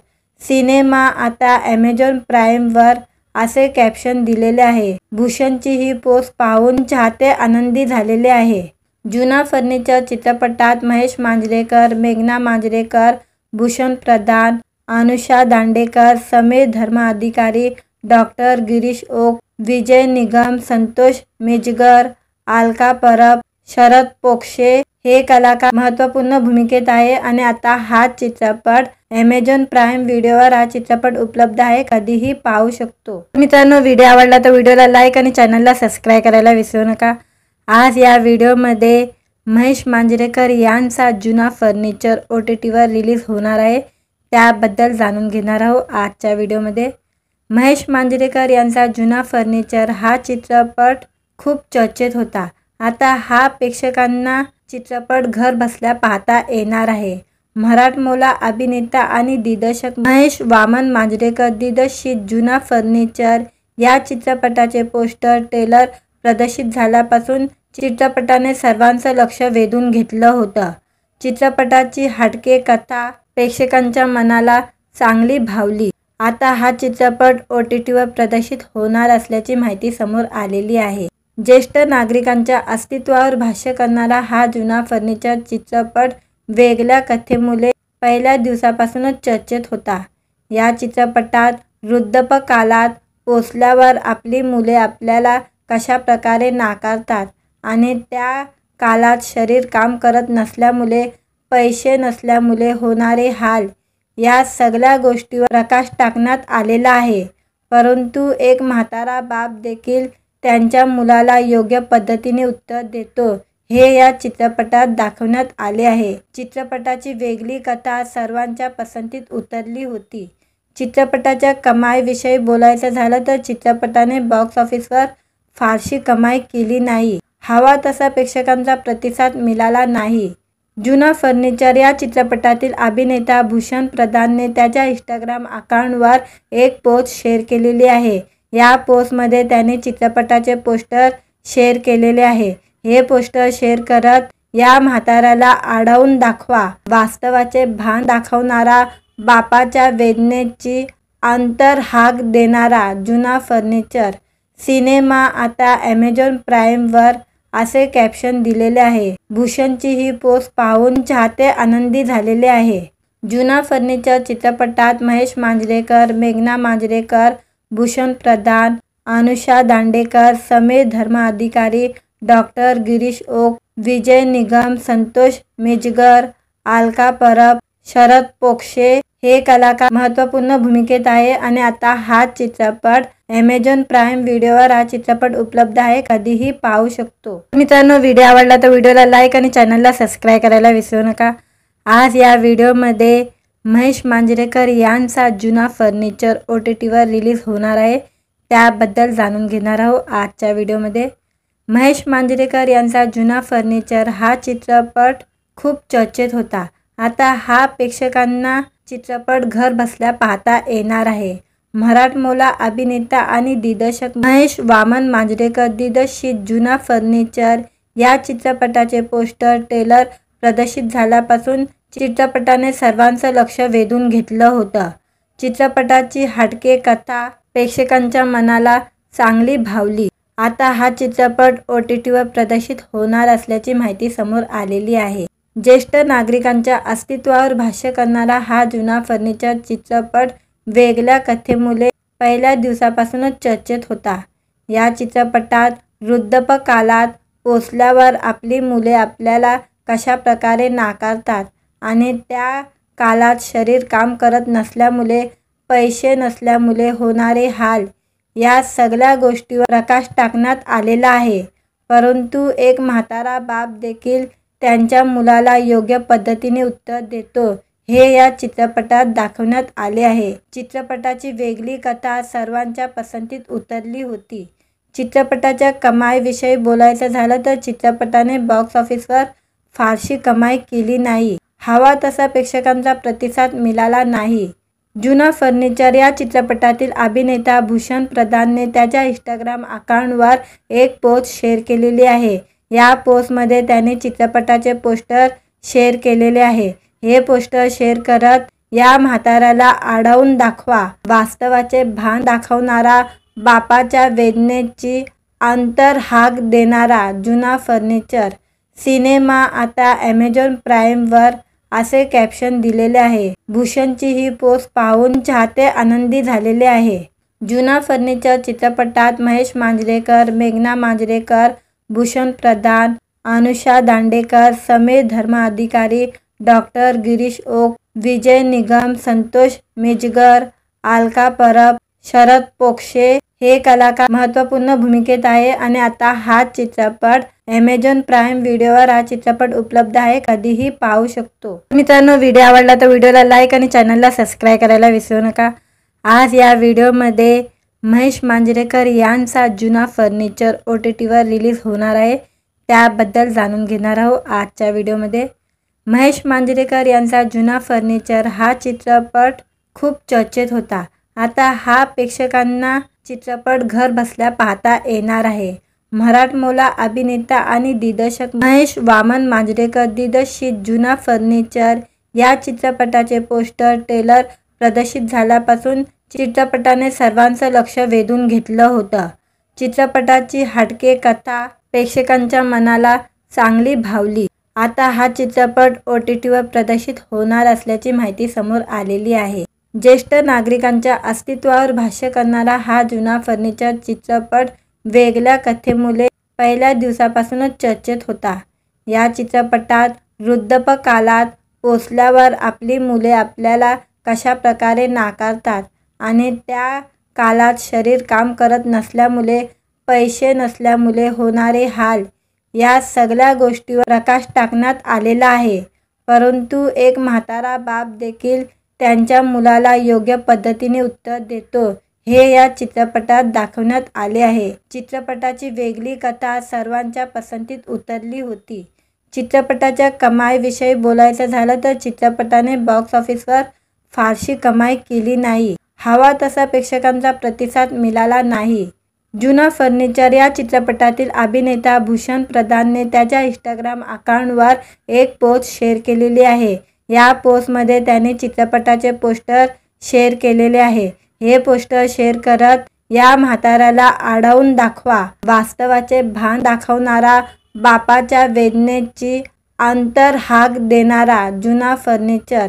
सिनेमा आता ॲमेझॉन प्राईमवर असे कॅप्शन दिलेले आहे। भूषणची ही पोस्ट पाहून चाहते आनंदी झालेले आहे। जुना फर्निचर चित्रपटात महेश मांजरेकर, मेघना मांजरेकर, भूषण प्रधान, अनुषा दांडेकर, समीर धर्माधिकारी, डॉक्टर गिरीश ओक, विजय निगम, संतोष मिंजगर, अलका परब, शरद पोंक्षे हे कलाकार महत्त्वपूर्ण भूमिकेत आहे आणि आता हा चित्रपट ॲमेझॉन प्राईम व्हिडिओवर हा चित्रपट उपलब्ध आहे, कधीही पाहू शकतो। मित्रांनो, व्हिडिओ आवडला तर व्हिडिओला लाईक आणि चॅनलला सबस्क्राईब करायला विसरू नका। आज या व्हिडिओमध्ये महेश मांजरेकर यांचा जुना फर्निचर OTTवर रिलीज होणार आहे, त्याबद्दल जाणून घेणार आहोत आजच्या व्हिडिओमध्ये। महेश मांजरेकर यांचा जुना फर्निचर हा चित्रपट खूप चर्चेत होता। आता हा प्रेक्षकांना चित्रपट घर बसल्या पाहता येणार आहे। मराठमोळा अभिनेता आणि दिग्दर्शक महेश वामन मांजरेकर दिग्दर्शित जुना फर्निचर या चित्रपटाचे पोस्टर ट्रेलर प्रदर्शित झाल्यापासून चित्रपटाने सर्वांचं लक्ष वेधून घेतलं होतं। चित्रपटाची हटके कथा प्रेक्षकांच्या मनाला चांगली भावली। आता हा चित्रपट OTTवर प्रदर्शित होणार असल्याची माहिती समोर आलेली आहे। ज्येष्ठ नागरिकांच्या अस्तित्वावर भाष्य करणारा हा जुना फर्निचर चित्रपट वेगळ्या कथेमुळे पहिल्या दिवसापासूनच चर्चेत होता। या चित्रपटात वृद्धापकाळात पोचल्यावर आपली मुले आपल्याला कशा प्रकारे नाकारतात आणि त्या काळात शरीर काम करत नसल्यामुळे, पैसे नसल्यामुळे होणारे हाल, या सगळ्या गोष्टीवर प्रकाश टाकण्यात आलेला आहे। परंतु एक म्हातारा बाप देखील त्यांच्या मुलाला योग्य पद्धतीने उत्तर देतो, हे या चित्रपटात दाखवण्यात आले आहे। चित्रपटाची वेगळी कथा सर्वांच्या पसंतीत उतरली होती। चित्रपटाच्या कमाईविषयी बोलायचं झालं तर चित्रपटाने बॉक्स ऑफिसवर फारशी कमाई केली नाही। हवा तसा प्रेक्षकांचा प्रतिसाद मिळाला नाही। जुना फर्निचर या चित्रपटातील अभिनेता भूषण प्रधानने त्याच्या इंस्टाग्राम अकाउंटवर एक पोस्ट शेअर केलेली आहे। या पोस्टमध्ये त्याने चित्रपटाचे पोस्टर शेअर केलेले आहे। हे पोस्टर शेअर करत या म्हाताऱ्याला आडवून दाखवा, वास्तवाचे भान दाखवणारा, बापाच्या वेदनेची अंतर्हाक देणारा जुना फर्निचर सिनेमा आता ॲमेझॉन प्राईमवर असे कॅप्शन दिलेले आहे। भूषणची ही पोस्ट पाहून चाहते आनंदी झालेले आहे। जुना फर्निचर चित्रपटात महेश मांजरेकर, मेघना मांजरेकर, भूषण प्रधान, अनुषा दांडेकर, समीर धर्माधिकारी, डॉक्टर गिरीश ओक, विजय निगम, संतोष मिंजगर, अलका परब, शरद पोंक्षे हे कलाकार महत्त्वपूर्ण भूमिकेत आहे आणि आता हा चित्रपट ॲमेझॉन प्राईम व्हिडिओवर हा चित्रपट उपलब्ध आहे, कधीही पाहू शकतो। मित्रांनो, व्हिडिओ आवडला तर व्हिडिओला लाईक आणि चॅनलला सबस्क्राईब करायला विसरू नका। आज या व्हिडिओमध्ये महेश मांजरेकर यांचा जुना फर्निचर OTTवर रिलीज होणार आहे, त्याबद्दल जाणून घेणार आहोत आजच्या व्हिडिओमध्ये। महेश मांजरेकर यांचा जुना फर्निचर हा चित्रपट खूप चर्चेत होता। आता हा प्रेक्षकांना चित्रपट घर बसल्या पाहता येणार आहे। मराठमोळा अभिनेता आणि दिग्दर्शक महेश वामन मांजरेकर दिग्दर्शित जुना फर्निचर या चित्रपटाचे पोस्टर ट्रेलर प्रदर्शित झाल्यापासून चित्रपटाने सर्वांचं लक्ष वेधून घेतलं होतं। चित्रपटाची हटके कथा प्रेक्षकांच्या मनाला चांगली भावली। आता हा चित्रपट OTTवर प्रदर्शित होणार असल्याची माहिती समोर आलेली आहे। ज्येष्ठ नागरिकांच्या अस्तित्वावर भाष्य करणारा हा जुना फर्निचर चित्रपट वेगळ्या कथेमुळे पहिल्या दिवसापासूनच चर्चेत होता। या चित्रपटात वृद्धापकाळात पोचल्यावर आपली मुले आपल्याला कशा प्रकारे नाकारतात आणि त्या काळात शरीर काम करत नसल्यामुळे, पैसे नसल्यामुळे होणारे हाल, या सगळ्या गोष्टीवर प्रकाश टाकण्यात आलेला आहे। परंतु एक म्हातारा बाप देखील त्यांच्या मुलाला योग्य पद्धतीने उत्तर देतो, हे या चित्रपटात दाखवण्यात आले आहे। चित्रपटाची वेगळी कथा सर्वांच्या पसंतीत उतरली होती। चित्रपटाच्या कमाईविषयी बोलायचं झालं तर चित्रपटाने बॉक्स ऑफिसवर फारशी कमाई केली नाही। हवा तसा प्रेक्षकांचा प्रतिसाद मिळाला नाही। जुना फर्निचर या चित्रपटातील अभिनेता भूषण प्रधानने त्याच्या इंस्टाग्राम अकाउंटवर एक पोस्ट शेअर केलेली आहे। या पोस्टमध्ये त्याने चित्रपटाचे पोस्टर शेअर केलेले आहे। हे पोस्टर शेअर करत या म्हाताऱ्याला आडवून दाखवा, वास्तवाचे भान दाखवणारा, बापाच्या वेदनेची अंतर्हाक देणारा जुना फर्निचर सिनेमा आता ॲमेझॉन प्राईमवर असे कॅप्शन दिलेले आहे। भूषणची ही पोस्ट पाहून चाहते आनंदी झालेले आहे। जुना फर्निचर चित्रपटात महेश मांजरेकर, मेघना मांजरेकर, भूषण प्रधान, अनुषा दांडेकर, समीर धर्माधिकारी, डॉक्टर गिरीश ओक, विजय निगम, संतोष मिंजगर, अलका परब, शरद पोंक्षे हे कलाकार महत्त्वपूर्ण भूमिकेत आहे आणि आता हा चित्रपट ॲमेझॉन प्राईम व्हिडिओवर हा चित्रपट उपलब्ध आहे, कधीही पाहू शकतो। मित्रांनो, व्हिडिओ आवडला तर व्हिडिओला लाईक आणि चॅनलला सबस्क्राईब करायला विसरू नका। आज या व्हिडिओमध्ये महेश मांजरेकर यांचा जुना फर्निचर OTTवर रिलीज होणार आहे, त्याबद्दल जाणून घेणार आहोत आजच्या व्हिडिओमध्ये। महेश मांजरेकर यांचा जुना फर्निचर हा चित्रपट खूप चर्चेत होता। आता हा प्रेक्षकांना चित्रपट घर बसल्या पाहता येणार आहे। मराठमोळा अभिनेता आणि दिग्दर्शक महेश वामन मांजरेकर दिग्दर्शित जुना फर्निचर या चित्रपटाचे पोस्टर ट्रेलर प्रदर्शित झाल्यापासून चित्रपटाने सर्वांचं लक्ष वेधून घेतलं होतं। चित्रपटाची हटके कथा प्रेक्षकांच्या मनाला चांगली भावली। आता हा चित्रपट OTTवर प्रदर्शित होणार असल्याची माहिती समोर आलेली आहे। ज्येष्ठ नागरिकांच्या अस्तित्वावर भाष्य करणारा हा जुना फर्निचर चित्रपट वेगळ्या कथेमुळे पहिल्या दिवसापासूनच चर्चेत होता। या चित्रपटात वृद्धापकाळात पोचल्यावर आपली मुले आपल्याला कशा प्रकारे नाकारतात आणि त्या काळात शरीर काम करत नसल्यामुळे, पैसे नसल्यामुळे होणारे हाल, या सगळ्या गोष्टीवर प्रकाश टाकण्यात आलेला आहे. परंतु एक म्हातारा बाप देखील त्यांच्या मुलाला योग्य पद्धतीने उत्तर देतो हे या चित्रपटात दाखवण्यात आले आहे. चित्रपटाची वेगळी कथा सर्वांच्या पसंतीत उतरली होती. चित्रपटाच्या कमाईविषयी बोलायचं झालं तर चित्रपटाने बॉक्स ऑफिसवर फारशी कमाई केली नाही. हवा तसा प्रेक्षकांचा प्रतिसाद मिळाला नाही. जुना फर्निचर या चित्रपटातील अभिनेता भूषण प्रधानने त्याच्या इंस्टाग्राम अकाउंटवर एक पोस्ट शेअर केलेली आहे. या पोस्टमध्ये त्याने चित्रपटाचे पोस्टर शेअर केलेले आहे. हे पोस्टर शेअर करत या म्हाताऱ्याला आढळून दाखवा, वास्तवाचे भान दाखवणारा, बापाच्या वेदनेची अंतर्हाक देणारा जुना फर्निचर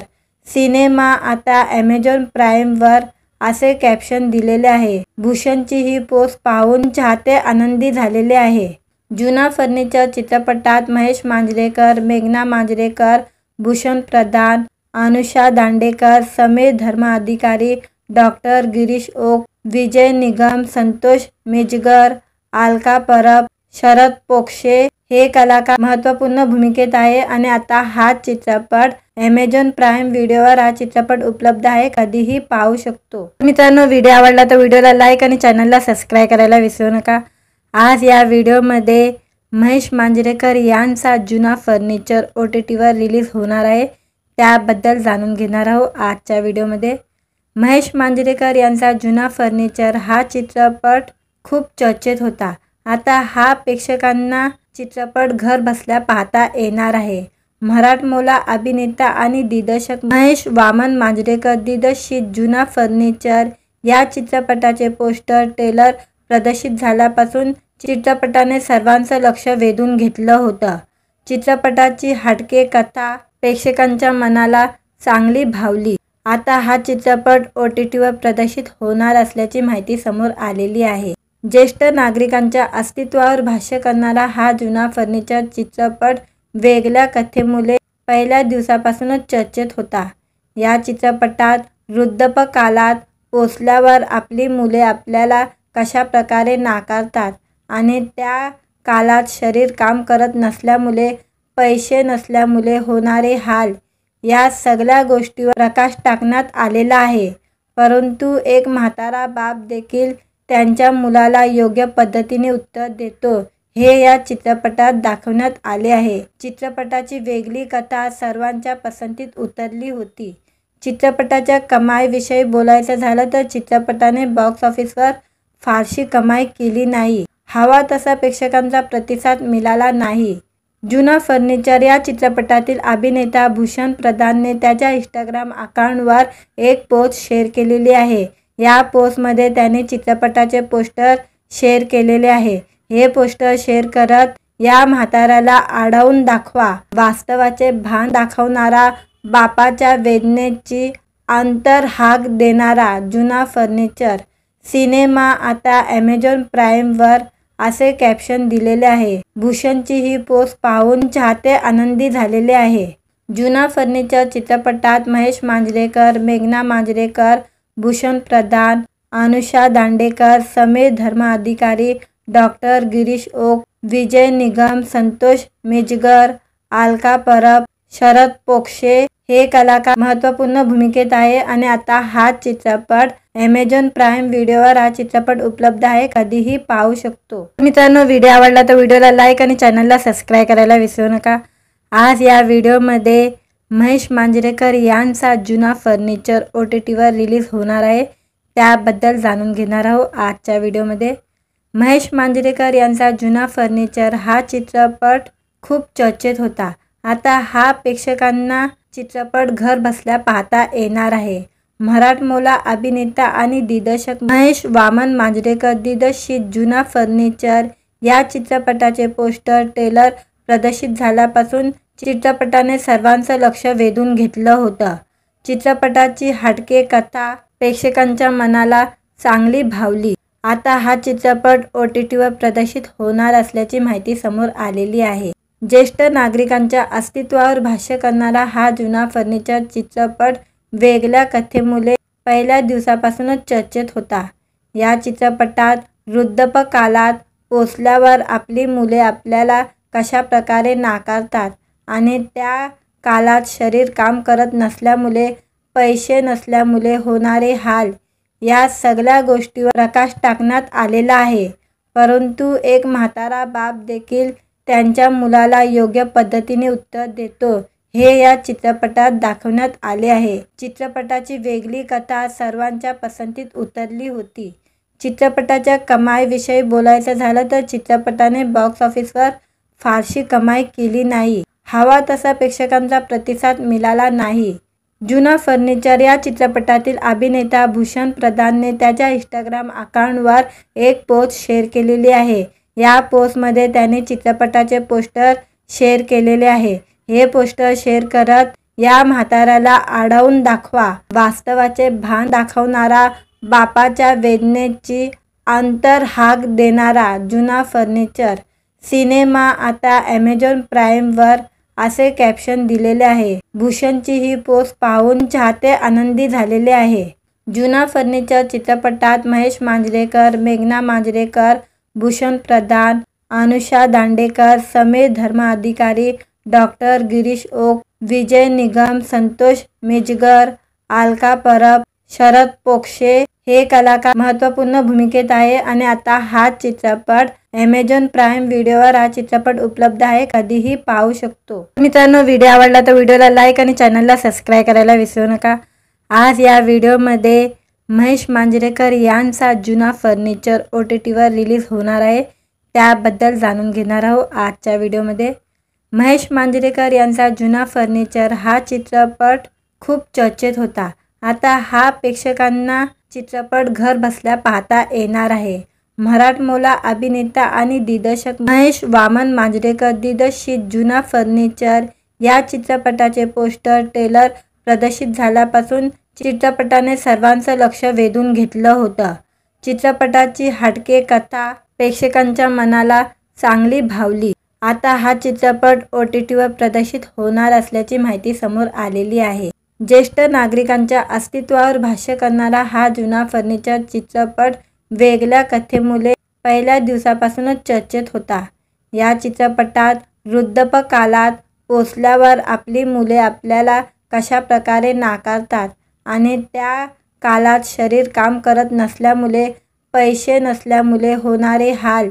सिनेमा आता ॲमेझॉन प्राईमवर असे कॅप्शन दिलेले आहे. भूषणची ही पोस्ट पाहून चाहते आनंदी झालेले आहे. जुना फर्निचर चित्रपटात महेश मांजरेकर, मेघना मांजरेकर, भूषण प्रधान, अनुषा दांडेकर, समीर धर्माधिकारी, डॉक्टर गिरीश ओक, विजय निगम, संतोष मिंजगर, अलका परब, शरद पोक्षे हे कलाकार महत्त्वपूर्ण भूमिकेत आहे. आणि आता हा चित्रपट ॲमेझॉन प्राईम व्हिडिओवर हा चित्रपट उपलब्ध आहे, कधीही पाहू शकतो. मित्रांनो, व्हिडिओ आवडला तर व्हिडिओला लाईक आणि चॅनलला सबस्क्राईब करायला विसरू नका. आज या व्हिडिओमध्ये महेश मांजरेकर यांचा जुना फर्निचर OTTवर रिलीज होणार आहे, त्याबद्दल जाणून घेणार आहोत आजच्या व्हिडिओमध्ये. महेश मांजरेकर यांचा जुना फर्निचर हा चित्रपट खूप चर्चेत होता. आता हा प्रेक्षकांना चित्रपट घर बसल्या पाहता येणार आहे. मराठमोळा अभिनेता आणि दिग्दर्शक महेश वामन मांजरेकर दिग्दर्शित जुना फर्निचर या चित्रपटाचे पोस्टर ट्रेलर प्रदर्शित झाल्यापासून चित्रपटाने सर्वांचं लक्ष वेधून घेतलं होतं. चित्रपटाची हटके कथा प्रेक्षकांच्या मनाला चांगली भावली. आता हा चित्रपट OTTवर प्रदर्शित होणार असल्याची माहिती समोर आलेली आहे. ज्येष्ठ नागरिकांच्या अस्तित्वावर भाष्य करणारा हा जुना फर्निचर चित्रपट वेगळ्या कथेमुळे पहिल्या दिवसापासूनच चर्चेत होता. या चित्रपटात वृद्धापकाळात पोचल्यावर आपली मुले आपल्याला कशा प्रकारे नाकारतात आणि त्या काळात शरीर काम करत नसल्यामुळे, पैसे नसल्यामुळे होणारे हाल, या सगळ्या गोष्टीवर प्रकाश टाकण्यात आलेला आहे. परंतु एक म्हातारा बाप देखील त्यांच्या मुलाला योग्य पद्धतीने उत्तर देतो हे या चित्रपटात दाखवण्यात आले आहे. चित्रपटाची वेगळी कथा सर्वांच्या पसंतीत उतरली होती. चित्रपटाच्या कमाईविषयी बोलायचं झालं तर चित्रपटाने बॉक्स ऑफिसवर फारशी कमाई केली नाही. हवा तसा प्रेक्षकांचा प्रतिसाद मिळाला नाही. जुना फर्निचर या चित्रपटातील अभिनेता भूषण प्रधानने त्याच्या इंस्टाग्राम अकाउंटवर एक पोस्ट शेअर केलेली आहे. या पोस्टमध्ये त्याने चित्रपटाचे पोस्टर शेअर केलेले आहे. हे पोस्टर शेअर करत या म्हाताऱ्याला आढळून दाखवा, वास्तवाचे भान दाखवणारा, बापाच्या वेदनेची अंतर्हाक देणारा जुना फर्निचर सिनेमा आता ॲमेझॉन प्राईमवर असे कॅप्शन दिलेले आहे. भूषणची ही पोस्ट पाहून चाहते आनंदी झालेले आहे. जुना फर्निचर चित्रपटात महेश मांजरेकर, मेघना मांजरेकर, भूषण प्रधान, अनुषा दांडेकर, समीर धर्माधिकारी, डॉक्टर गिरीश ओक, विजय निगम, संतोष मिंजगर, अलका परब, शरद पोक्षे हे कलाकार महत्त्वपूर्ण भूमिकेत आहे. आणि आता हा चित्रपट ॲमेझॉन प्राईम व्हिडिओवर हा चित्रपट उपलब्ध आहे, कधीही पाहू शकतो. मित्रांनो, व्हिडिओ आवडला तर व्हिडिओला लाईक आणि चॅनलला सबस्क्राईब करायला विसरू नका. आज या व्हिडिओमध्ये महेश मांजरेकर यांचा जुना फर्निचर OTTवर रिलीज होणार आहे, त्याबद्दल जाणून घेणार आहोत आजच्या व्हिडिओमध्ये. महेश मांजरेकर यांचा जुना फर्निचर हा चित्रपट खूप चर्चेत होता. आता हा प्रेक्षकांना चित्रपट घर बसल्या पाहता येणार आहे. मराठमोळा अभिनेता आणि दिग्दर्शक महेश वामन मांजरेकर दिग्दर्शित जुना फर्निचर या चित्रपटाचे पोस्टर ट्रेलर प्रदर्शित झाल्यापासून चित्रपटाने सर्वांचं लक्ष वेधून घेतलं होतं. चित्रपटाची हटके कथा प्रेक्षकांच्या मनाला चांगली भावली. आता हा चित्रपट OTTवर प्रदर्शित होणार असल्याची माहिती समोर आलेली आहे. ज्येष्ठ नागरिकांच्या अस्तित्वावर भाष्य करणारा हा जुना फर्निचर चित्रपट वेगळ्या कथेमुळे पहिल्या दिवसापासूनच चर्चेत होता. या चित्रपटात वृद्धापकाळात पोचल्यावर आपली मुले आपल्याला कशा प्रकारे नाकारतात आणि त्या काळात शरीर काम करत नसल्यामुळे, पैसे नसल्यामुळे होणारे हाल, या सगळ्या गोष्टीवर प्रकाश टाकण्यात आलेला आहे. परंतु एक म्हातारा बाप देखील त्यांच्या मुलाला योग्य पद्धतीने उत्तर देतो, हे या चित्रपटात दाखवण्यात आले आहे. चित्रपटाची वेगळी कथा सर्वांच्या पसंतीत उतरली होती. चित्रपटाच्या कमाईविषयी बोलायचं झालं तर चित्रपटाने बॉक्स ऑफिसवर फारशी कमाई केली नाही. हवा तसा प्रेक्षकांचा प्रतिसाद मिळाला नाही. जुना फर्निचर या चित्रपटातील अभिनेता भूषण प्रधानने त्याच्या इंस्टाग्राम अकाउंटवर एक पोस्ट शेअर केलेली आहे. या पोस्टमध्ये त्याने चित्रपटाचे पोस्टर शेअर केलेले आहे. हे पोस्टर शेअर करत, या म्हाताऱ्याला आढळून दाखवा, वास्तवाचे भान दाखवणारा, बापाच्या वेदनेची अंतर्हाक देणारा जुना फर्निचर सिनेमा आता ॲमेझॉन प्राईमवर, असे कॅप्शन दिलेले आहे. भूषणची ही पोस्ट पाहून चाहते आनंदी झालेले आहे. जुना फर्निचर चित्रपटात महेश मांजरेकर, मेघना मांजरेकर, भूषण प्रधान, अनुषा दांडेकर, समीर धर्माधिकारी, डॉक्टर गिरीश ओक, विजय निगम, संतोष मिंजगर, अलका परब, शरद पोंक्षे हे कलाकार महत्त्वपूर्ण भूमिकेत आहे. आणि आता हा चित्रपट ॲमेझॉन प्राईम व्हिडिओवर हा चित्रपट उपलब्ध आहे, कधीही पाहू शकतो. मित्रांनो, व्हिडिओ आवडला तर व्हिडिओला लाईक आणि चॅनलला सबस्क्राईब करायला विसरू नका. आज या व्हिडिओमध्ये महेश मांजरेकर यांचा जुना फर्निचर OTTवर रिलीज होणार आहे, त्याबद्दल जाणून घेणार आहोत आजच्या व्हिडिओमध्ये. महेश मांजरेकर यांचा जुना फर्निचर हा चित्रपट खूप चर्चेत होता. आता हा प्रेक्षकांना चित्रपट घर बसल्या पाहता येणार आहे. मराठमोळा अभिनेता आणि दिग्दर्शक महेश वामन मांजरेकर दिग्दर्शित जुना फर्निचर या चित्रपटाचे पोस्टर ट्रेलर प्रदर्शित झाल्यापासून चित्रपटाने सर्वांचं लक्ष वेधून घेतलं होतं. चित्रपटाची हटके कथा प्रेक्षकांच्या मनाला चांगली भावली. आता हा चित्रपट OTTवर प्रदर्शित होणार असल्याची माहिती समोर आलेली आहे. ज्येष्ठ नागरिकांच्या अस्तित्वावर भाष्य करणारा हा जुना फर्निचर चित्रपट वेगळ्या कथेमुळे पहिल्या दिवसापासूनच चर्चेत होता. या चित्रपटात वृद्धापकाळात पोचल्यावर आपली मुले आपल्याला कशा प्रकारे नाकारतात आणि त्या काळात शरीर काम करत नसल्यामुळे, पैसे नसल्यामुळे होणारे हाल,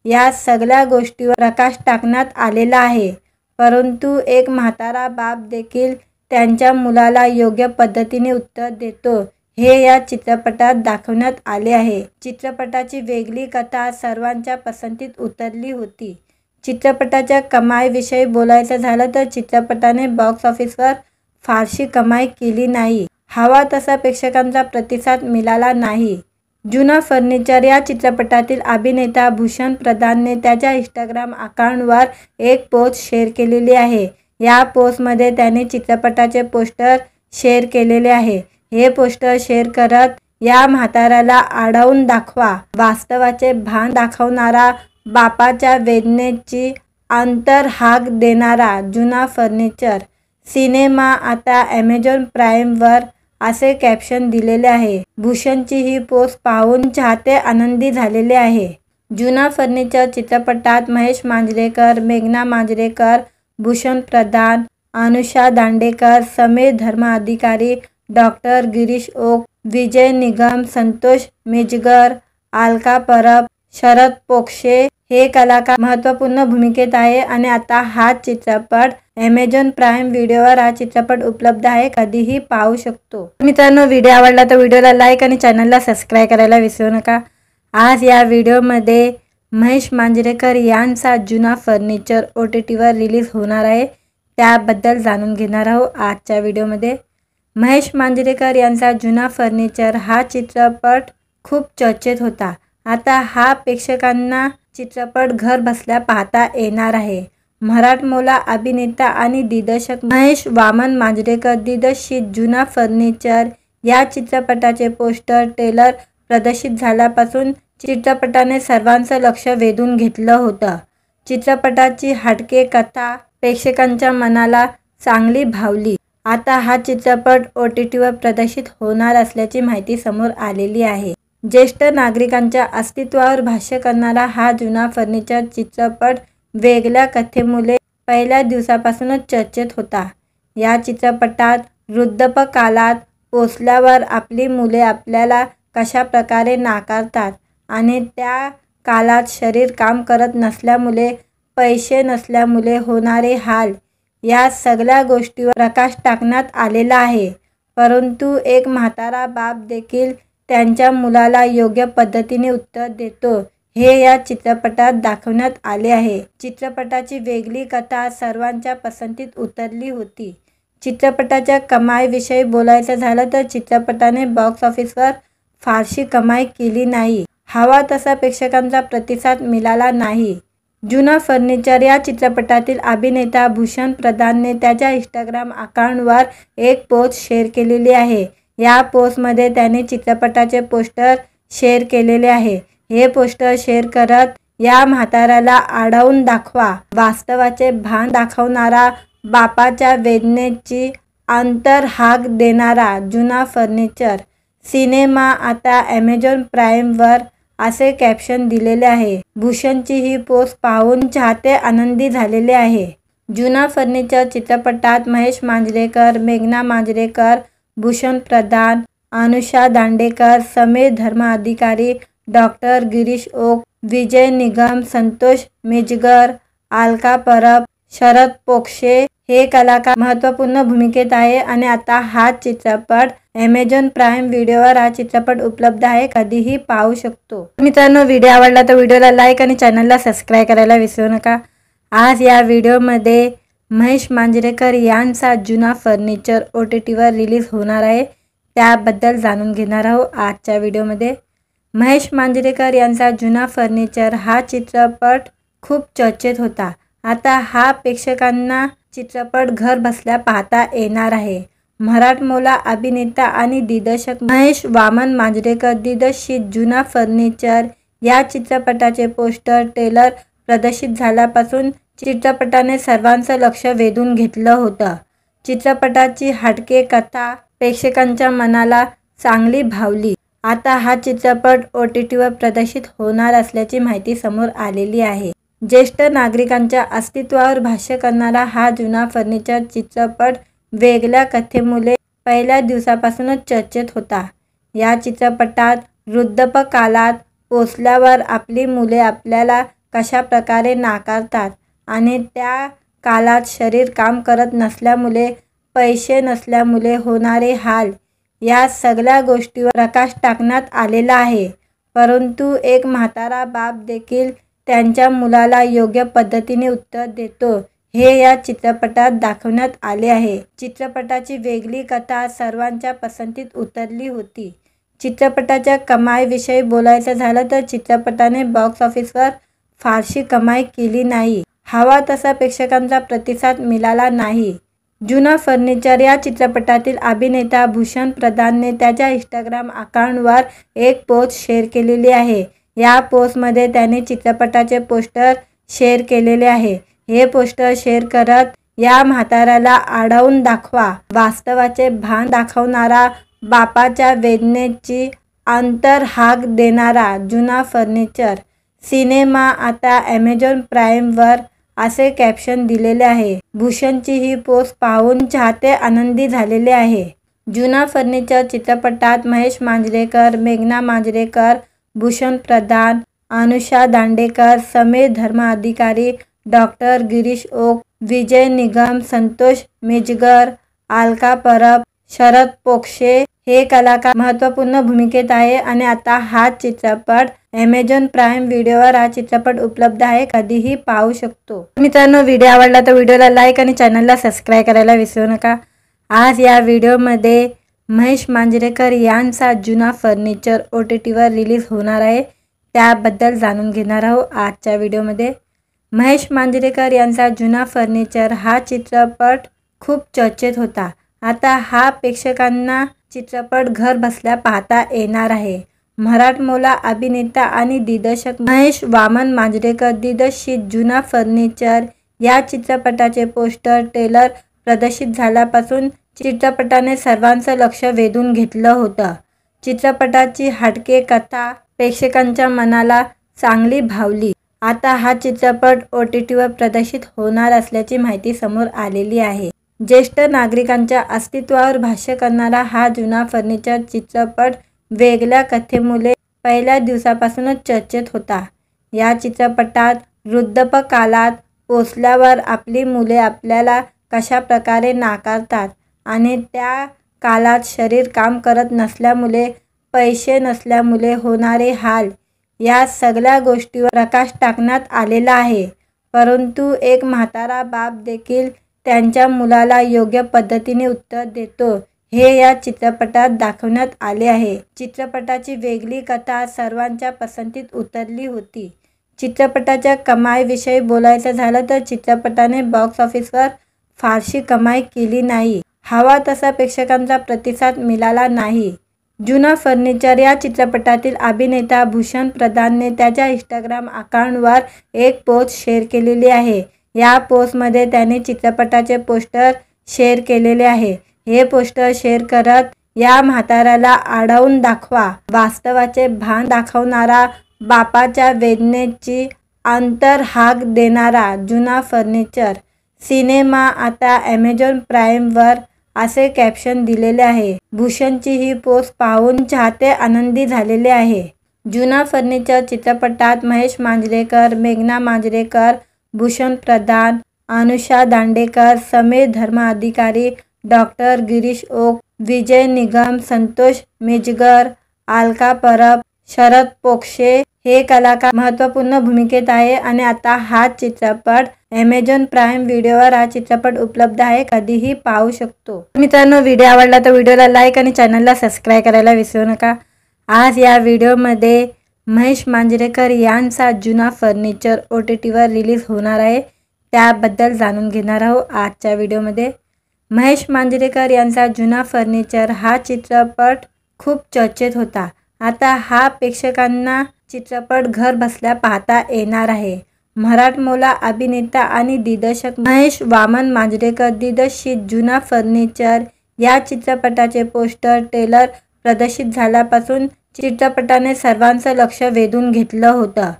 या सगळ्या गोष्टीवर प्रकाश टाकण्यात आलेला आहे. परंतु एक म्हातारा बाप देखील त्यांच्या मुलाला योग्य पद्धतीने उत्तर देतो, हे या चित्रपटात दाखवण्यात आले आहे. चित्रपटाची वेगळी कथा सर्वांच्या पसंतीत उतरली होती. चित्रपटाच्या कमाईविषयी बोलायचं झालं तर चित्रपटाने बॉक्स ऑफिसवर फारशी कमाई केली नाही. हवा तसा प्रेक्षकांचा प्रतिसाद मिळाला नाही. जुना फर्निचर या चित्रपटातील अभिनेता भूषण प्रधानने त्याच्या इंस्टाग्राम अकाउंटवर एक पोस्ट शेअर केलेली आहे. या पोस्टमध्ये त्याने चित्रपटाचे पोस्टर शेअर केलेले आहे. हे पोस्टर शेअर करत, या म्हाताऱ्याला आढळून दाखवा, वास्तवाचे भान दाखवणारा, बापाच्या वेदनेची अंतर्हाक देणारा जुना फर्निचर सिनेमा आता ॲमेझॉन प्राईमवर, असे कॅप्शन दिलेले आहे. भूषणची ही पोस्ट पाहून चाहते आनंदी झालेले आहे. जुना फर्निचर चित्रपटात महेश मांजरेकर, मेघना मांजरेकर, भूषण प्रधान, अनुषा दांडेकर, समीर धर्माधिकारी, डॉक्टर गिरीश ओक, विजय निगम, संतोष मिंजगर, अलका परब, शरद पोंक्षे हे कलाकार महत्त्वपूर्ण भूमिकेत आहे. आणि आता हा चित्रपट ॲमेझॉन प्राईम व्हिडिओवर हा चित्रपट उपलब्ध आहे, कधीही पाहू शकतो. मित्रांनो, व्हिडिओ आवडला तर व्हिडिओला लाईक आणि चॅनलला सबस्क्राईब करायला विसरू नका. आज या व्हिडिओमध्ये महेश मांजरेकर यांचा जुना फर्निचर OTTवर रिलीज होणार आहे, त्याबद्दल जाणून घेणार आहोत आजच्या व्हिडिओमध्ये. महेश मांजरेकर यांचा जुना फर्निचर हा चित्रपट खूप चर्चेत होता. आता हा प्रेक्षकांना चित्रपट घर बसल्या पाहता येणार आहे. मराठमोळा अभिनेता आणि दिग्दर्शक महेश वामन मांजरेकर दिग्दर्शित जुना फर्निचर या चित्रपटाचे पोस्टर ट्रेलर प्रदर्शित झाल्यापासून चित्रपटाने सर्वांचं लक्ष वेधून घेतलं होतं. चित्रपटाची हटके कथा प्रेक्षकांच्या मनाला चांगली भावली. आता हा चित्रपट OTTवर प्रदर्शित होणार असल्याची माहिती समोर आलेली आहे. ज्येष्ठ नागरिकांच्या अस्तित्वावर भाष्य करणारा हा जुना फर्निचर चित्रपट वेगळ्या कथेमुळे पहिल्या दिवसापासूनच चर्चेत होता। या चित्रपटात वृद्धापकाळात पोचल्यावर आपली मुले आपल्याला कशा प्रकारे नाकारतात आणि त्या काळात शरीर काम करत नसल्यामुळे, पैसे नसल्यामुळे होणारे हाल, या सगळ्या गोष्टीवर प्रकाश टाकण्यात आलेला आहे। परंतु एक म्हातारा बाप देखील त्यांच्या मुलाला योग्य पद्धतीने उत्तर देतो, हे या चित्रपटात दाखवण्यात आले आहे। चित्रपटाची वेगळी कथा सर्वांच्या पसंतीत उतरली होती। चित्रपटाच्या कमाईविषयी बोलायचं झालं तर चित्रपटाने बॉक्स ऑफिसवर फारशी कमाई केली नाही। हवा तसा प्रेक्षकांचा प्रतिसाद मिळाला नाही। जुना फर्निचर या चित्रपटातील अभिनेता भूषण प्रधानने त्याच्या इंस्टाग्राम अकाउंटवर एक पोस्ट शेअर केलेली आहे। या पोस्टमध्ये त्याने चित्रपटाचे पोस्टर शेअर केलेले आहे। हे पोस्टर शेअर करत या म्हाताऱ्याला आढळून दाखवा, वास्तवाचे भान दाखवणारा, बापाच्या वेदनेची अंतर्हाक देणारा जुना फर्निचर सिनेमा आता ॲमेझॉन प्राईमवर, असे कॅप्शन दिलेले आहे। भूषणची ही पोस्ट पाहून चाहते आनंदी झालेले आहे। जुना फर्निचर चित्रपटात महेश मांजरेकर, मेघना मांजरेकर, भूषण प्रधान, अनुषा दांडेकर, समीर धर्माधिकारी, डॉक्टर गिरीश ओक, विजय निगम, संतोष मिंजगर, अलका परब, शरद पोंक्षे हे कलाकार महत्त्वपूर्ण भूमिकेत आहे आणि आता हा चित्रपट ॲमेझॉन प्राईम व्हिडिओवर हा चित्रपट उपलब्ध आहे, कधीही पाहू शकतो। मित्रांनो, व्हिडिओ आवडला तर व्हिडिओला लाईक आणि चॅनलला सबस्क्राईब करायला विसरू नका। आज या व्हिडिओमध्ये महेश मांजरेकर यांचा जुना फर्निचर OTTवर रिलीज होणार आहे, त्याबद्दल जाणून घेणार आहोत आजच्या व्हिडिओमध्ये। महेश मांजरेकर यांचा जुना फर्निचर हा चित्रपट खूप चर्चेत होता। आता हा प्रेक्षकांना चित्रपट घर बसल्या पाहता येणार आहे। मराठमोळा अभिनेता आणि दिग्दर्शक महेश वामन मांजरेकर दिग्दर्शित जुना फर्निचर या चित्रपटाचे पोस्टर ट्रेलर प्रदर्शित झाल्यापासून चित्रपटाने सर्वांचं लक्ष वेधून घेतलं होतं। चित्रपटाची हटके कथा प्रेक्षकांच्या मनाला चांगली भावली। आता हा चित्रपट OTTवर प्रदर्शित होणार असल्याची माहिती समोर आलेली आहे। ज्येष्ठ नागरिकांच्या अस्तित्वावर भाष्य करणारा हा जुना फर्निचर चित्रपट वेगळ्या कथेमुळे पहिल्या दिवसापासूनच चर्चेत होता। या चित्रपटात वृद्धापकाळात पोचल्यावर आपली मुले आपल्याला कशा प्रकारे नाकारतात आणि त्या काळात शरीर काम करत नसल्यामुळे, पैसे नसल्यामुळे होणारे हाल, या सगळ्या गोष्टीवर प्रकाश टाकण्यात आलेला आहे। परंतु एक म्हातारा बाप देखील त्यांच्या मुलाला योग्य पद्धतीने उत्तर देतो, हे या चित्रपटात दाखवण्यात आले आहे। चित्रपटाची वेगळी कथा सर्वांच्या पसंतीत उतरली होती। चित्रपटाच्या कमाईविषयी बोलायचं झालं तर चित्रपटाने बॉक्स ऑफिसवर फारशी कमाई केली नाही। हवा तसा प्रेक्षकांचा प्रतिसाद मिळाला नाही। जुना फर्निचर या चित्रपटातील अभिनेता भूषण प्रधानने त्याच्या इंस्टाग्राम अकाउंटवर एक पोस्ट शेअर केलेली आहे। या पोस्टमध्ये त्याने चित्रपटाचे पोस्टर शेअर केलेले आहे। हे पोस्टर शेअर करत या म्हाताऱ्याला आढळून दाखवा, वास्तवाचे भान दाखवणारा, बापाच्या वेदनेची अंतर्हाक देणारा जुना फर्निचर सिनेमा आता ॲमेझॉन प्राईमवर, असे कॅप्शन दिलेले आहे। भूषणची ही पोस्ट पाहून चाहते आनंदी झालेले आहे। जुना फर्निचर चित्रपटात महेश मांजरेकर, मेघना मांजरेकर, भूषण प्रधान, अनुषा दांडेकर, समीर धर्माधिकारी, डॉक्टर गिरीश ओक, विजय निगम, संतोष मिंजगर, अलका परब, शरद पोंक्षे हे कलाकार महत्त्वपूर्ण भूमिकेत आहे आणि आता हा चित्रपट ॲमेझॉन प्राईम व्हिडिओवर हा चित्रपट उपलब्ध आहे, कधीही पाहू शकतो। मित्रांनो, व्हिडिओ आवडला तर व्हिडिओला लाईक आणि चॅनलला सबस्क्राईब करायला विसरू नका। आज या व्हिडिओमध्ये महेश मांजरेकर यांचा जुना फर्निचर OTTवर रिलीज होणार आहे, त्याबद्दल जाणून घेणार आहोत आजच्या व्हिडिओमध्ये। महेश मांजरेकर यांचा जुना फर्निचर हा चित्रपट खूप चर्चेत होता। आता हा प्रेक्षकांना चित्रपट घर बसल्या पाहता येणार आहे। मराठमोळा अभिनेता आणि दिग्दर्शक महेश वामन मांजरेकर दिग्दर्शित जुना फर्निचर या चित्रपटाचे पोस्टर ट्रेलर प्रदर्शित झाल्यापासून चित्रपटाने सर्वांचं लक्ष वेधून घेतलं होतं। चित्रपटाची हटके कथा प्रेक्षकांच्या मनाला चांगली भावली। आता हा चित्रपट OTTवर प्रदर्शित होणार असल्याची माहिती समोर आलेली आहे। ज्येष्ठ नागरिकांच्या अस्तित्वावर भाष्य करणारा हा जुना फर्निचर चित्रपट वेगळ्या कथेमुळे पहिल्या दिवसापासूनच चर्चेत होता। या चित्रपटात वृद्धापकाळात पोचल्यावर आपली मुले आपल्याला कशा प्रकारे नाकारतात आणि त्या काळात शरीर काम करत नसल्यामुळे, पैसे नसल्यामुळे होणारे हाल, या सगळ्या गोष्टीवर प्रकाश टाकण्यात आलेला आहे। परंतु एक म्हातारा बाप देखील त्यांच्या मुलाला योग्य पद्धतीने उत्तर देतो, हे या चित्रपटात दाखवण्यात आले आहे। चित्रपटाची वेगळी कथा सर्वांच्या पसंतीत उतरली होती। चित्रपटाच्या कमाईविषयी बोलायचं झालं तर चित्रपटाने बॉक्स ऑफिसवर फारशी कमाई केली नाही। हवा तसा प्रेक्षकांचा प्रतिसाद मिळाला नाही। जुना फर्निचर या चित्रपटातील अभिनेता भूषण प्रधानने त्याच्या इंस्टाग्राम अकाउंटवर एक पोस्ट शेअर केलेली आहे। या पोस्टमध्ये त्याने चित्रपटाचे पोस्टर शेअर केलेले आहे। हे पोस्टर शेअर करत, या म्हाताऱ्याला आढळून दाखवा, वास्तवाचे भान दाखवणारा, बापाच्या वेदनेची अंतर्हाक देणारा जुना फर्निचर सिनेमा आता ॲमेझॉन प्राईमवर, असे कॅप्शन दिलेले आहे। भूषणची ही पोस्ट पाहून चाहते आनंदी झालेले आहे। जुना फर्निचर चित्रपटात महेश मांजरेकर, मेघना मांजरेकर, भूषण प्रधान, अनुषा दांडेकर, समीर धर्माधिकारी, डॉक्टर गिरीश ओक, विजय निगम, संतोष मिंजगर, अलका परब, शरद पोंक्षे हे कलाकार महत्त्वपूर्ण भूमिकेत आहे आणि आता हा चित्रपट ॲमेझॉन प्राईम व्हिडिओवर हा चित्रपट उपलब्ध आहे, कधीही पाहू शकतो। मित्रांनो, व्हिडिओ आवडला तर व्हिडिओला लाईक आणि चॅनलला सबस्क्राईब करायला विसरू नका। आज या व्हिडिओमध्ये महेश मांजरेकर यांचा जुना फर्निचर OTTवर रिलीज होणार आहे, त्याबद्दल जाणून घेणार आहोत आजच्या व्हिडिओमध्ये। महेश मांजरेकर यांचा जुना फर्निचर हा चित्रपट खूप चर्चेत होता। आता हा प्रेक्षकांना चित्रपट घर बसल्या पाहता येणार आहे। मराठमोळा अभिनेता आणि दिग्दर्शक महेश वामन मांजरेकर दिग्दर्शित जुना फर्निचर या चित्रपटाचे पोस्टर ट्रेलर प्रदर्शित झाल्यापासून चित्रपटाने सर्वांचं लक्ष वेधून घेतलं होतं।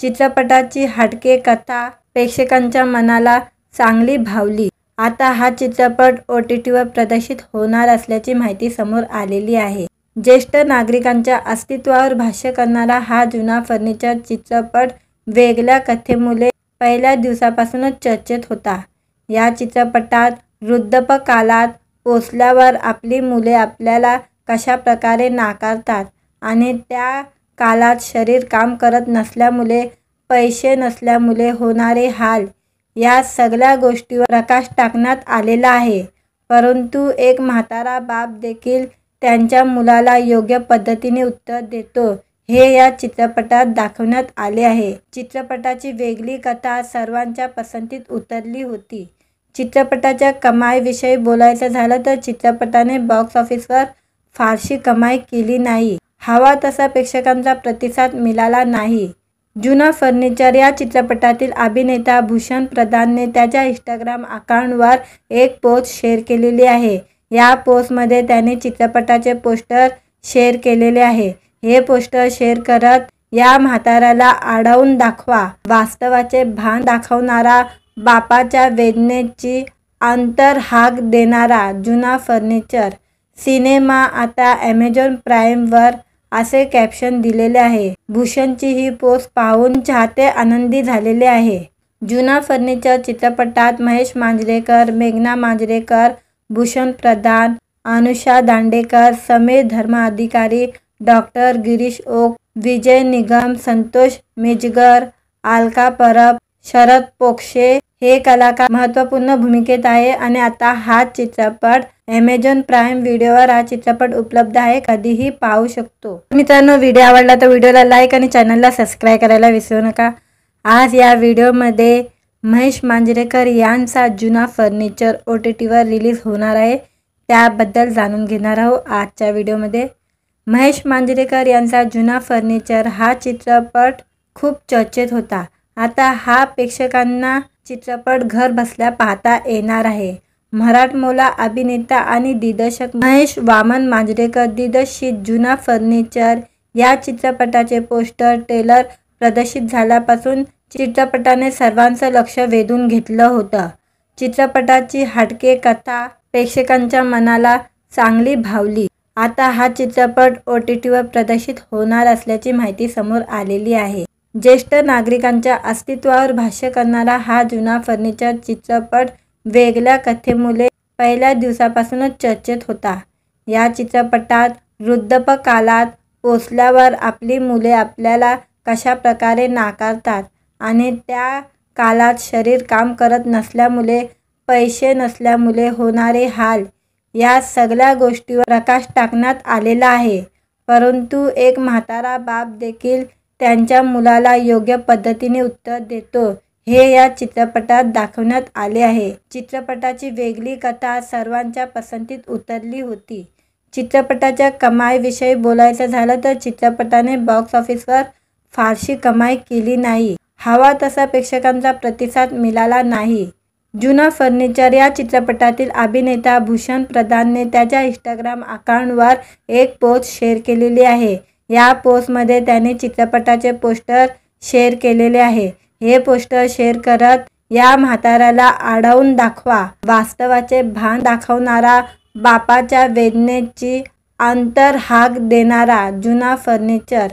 चित्रपटाची हटके कथा प्रेक्षकांच्या मनाला चांगली भावली। आता हा चित्रपट OTTवर प्रदर्शित होणार असल्याची माहिती समोर आलेली आहे। ज्येष्ठ नागरिकांच्या अस्तित्वावर भाष्य करणारा हा जुना फर्निचर चित्रपट वेगळ्या कथेमुळे पहिल्या दिवसापासूनच चर्चेत होता। या चित्रपटात वृद्धापकाळात पोचल्यावर आपली मुले आपल्याला कशा प्रकारे नाकारतात आणि त्या काळात शरीर काम करत नसल्यामुळे, पैसे नसल्यामुळे होणारे हाल, या सगळ्या गोष्टीवर प्रकाश टाकण्यात आलेला आहे। परंतु एक म्हातारा बाप देखील त्यांच्या मुलाला योग्य पद्धतीने उत्तर देतो, हे या चित्रपटात दाखवण्यात आले आहे। चित्रपटाची वेगळी कथा सर्वांच्या पसंतीत उतरली होती। चित्रपटाच्या कमाईविषयी बोलायचं झालं तर चित्रपटाने बॉक्स ऑफिसवर फारशी कमाई केली नाही। हवा तसा प्रेक्षकांचा प्रतिसाद मिळाला नाही। जुना फर्निचर या चित्रपटातील अभिनेता भूषण प्रधानने त्याच्या इंस्टाग्राम अकाउंटवर एक पोस्ट शेअर केलेली आहे। या पोस्टमध्ये त्याने चित्रपटाचे पोस्टर शेअर केलेले आहे। हे पोस्टर शेअर करत, या म्हाताऱ्याला आढळून दाखवा, वास्तवाचे भान दाखवणारा, बापाच्या वेदनेची अंतर्हाक देणारा जुना फर्निचर सिनेमा आता ॲमेझॉन प्राईमवर, असे कॅप्शन दिलेले आहे। भूषणची ही पोस्ट पाहून चाहते आनंदी झालेले आहे। जुना फर्निचर चित्रपटात महेश मांजरेकर, मेघना मांजरेकर, भूषण प्रधान, अनुषा दांडेकर, समीर धर्माधिकारी, डॉक्टर गिरीश ओक, विजय निगम, संतोष मिंजगर, अलका परब, शरद पोंक्षे हे कलाकार महत्त्वपूर्ण भूमिकेत आहे आणि आता हा चित्रपट ॲमेझॉन प्राईम व्हिडिओवर हा चित्रपट उपलब्ध आहे, कधीही पाहू शकतो। मित्रांनो, व्हिडिओ आवडला तर व्हिडिओला लाईक आणि चॅनलला सबस्क्राईब करायला विसरू नका। आज या व्हिडिओमध्ये महेश मांजरेकर यांचा जुना फर्निचर OTTवर रिलीज होणार आहे, त्याबद्दल जाणून घेणार आहोत आजच्या व्हिडिओमध्ये। महेश मांजरेकर यांचा जुना फर्निचर हा चित्रपट खूप चर्चेत होता। आता हा प्रेक्षकांना चित्रपट घर बसल्या पाहता येणार आहे। मराठमोळा अभिनेता आणि दिग्दर्शक महेश वामन मांजरेकर दिग्दर्शित जुना फर्निचर या चित्रपटाचे पोस्टर ट्रेलर प्रदर्शित झाल्यापासून चित्रपटाने सर्वांचं लक्ष वेधून घेतलं होतं. चित्रपटाची हटके कथा प्रेक्षकांच्या मनाला चांगली भावली. आता हा चित्रपट OTTवर प्रदर्शित होणार असल्याची माहिती समोर आलेली आहे. ज्येष्ठ नागरिकांच्या अस्तित्वावर भाष्य करणारा हा जुना फर्निचर चित्रपट वेगळ्या कथेमुळे पहिल्या दिवसापासूनच चर्चेत होता. या चित्रपटात वृद्धापकाळात पोचल्यावर आपली मुले आपल्याला कशा प्रकारे नाकारतात आणि त्या काळात शरीर काम करत नसल्यामुळे, पैसे नसल्यामुळे होणारे हाल, या सगळ्या गोष्टीवर प्रकाश टाकण्यात आलेला आहे. परंतु एक म्हातारा बाप देखील त्यांच्या मुलाला योग्य पद्धतीने उत्तर देतो, हे या चित्रपटात दाखवण्यात आले आहे. चित्रपटाची वेगळी कथा सर्वांच्या पसंतीत उतरली होती. चित्रपटाच्या कमाईविषयी बोलायचं झालं तर चित्रपटाने बॉक्स ऑफिसवर फारशी कमाई केली नाही. हवा तसा प्रेक्षकांचा प्रतिसाद मिळाला नाही. जुना फर्निचर या चित्रपटातील अभिनेता भूषण प्रधानने त्याच्या इंस्टाग्राम अकाउंटवर एक पोस्ट शेअर केलेली आहे. या पोस्टमध्ये त्याने चित्रपटाचे पोस्टर शेअर केलेले आहे. हे पोस्टर शेअर करत, या म्हाताऱ्याला आडवून दाखवा, वास्तवाचे भान दाखवणारा, बापाच्या वेदनेची अंतर्हाक देणारा जुना फर्निचर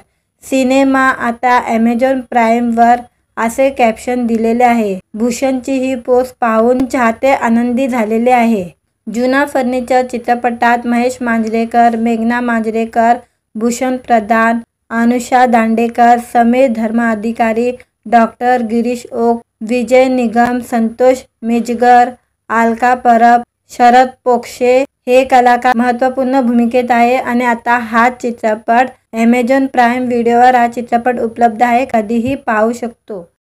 सिनेमा आता ॲमेझॉन प्राईमवर, असे कॅप्शन दिलेले आहे. भूषणची ही पोस्ट पाहून चाहते आनंदी झालेले आहे. जुना फर्निचर चित्रपटात महेश मांजरेकर, मेघना मांजरेकर, भूषण प्रधान, अनुषा दांडेकर, समीर धर्माधिकारी, डॉक्टर गिरीश ओक, विजय निगम, संतोष मिजगर, अलका परब, शरद पोक्षे हे कलाकार महत्त्वपूर्ण भूमिकेत आहे. आणि आता हा चित्रपट ॲमेझॉन प्राईम व्हिडिओवर हा चित्रपट उपलब्ध आहे, कधीही पाहू शकतो.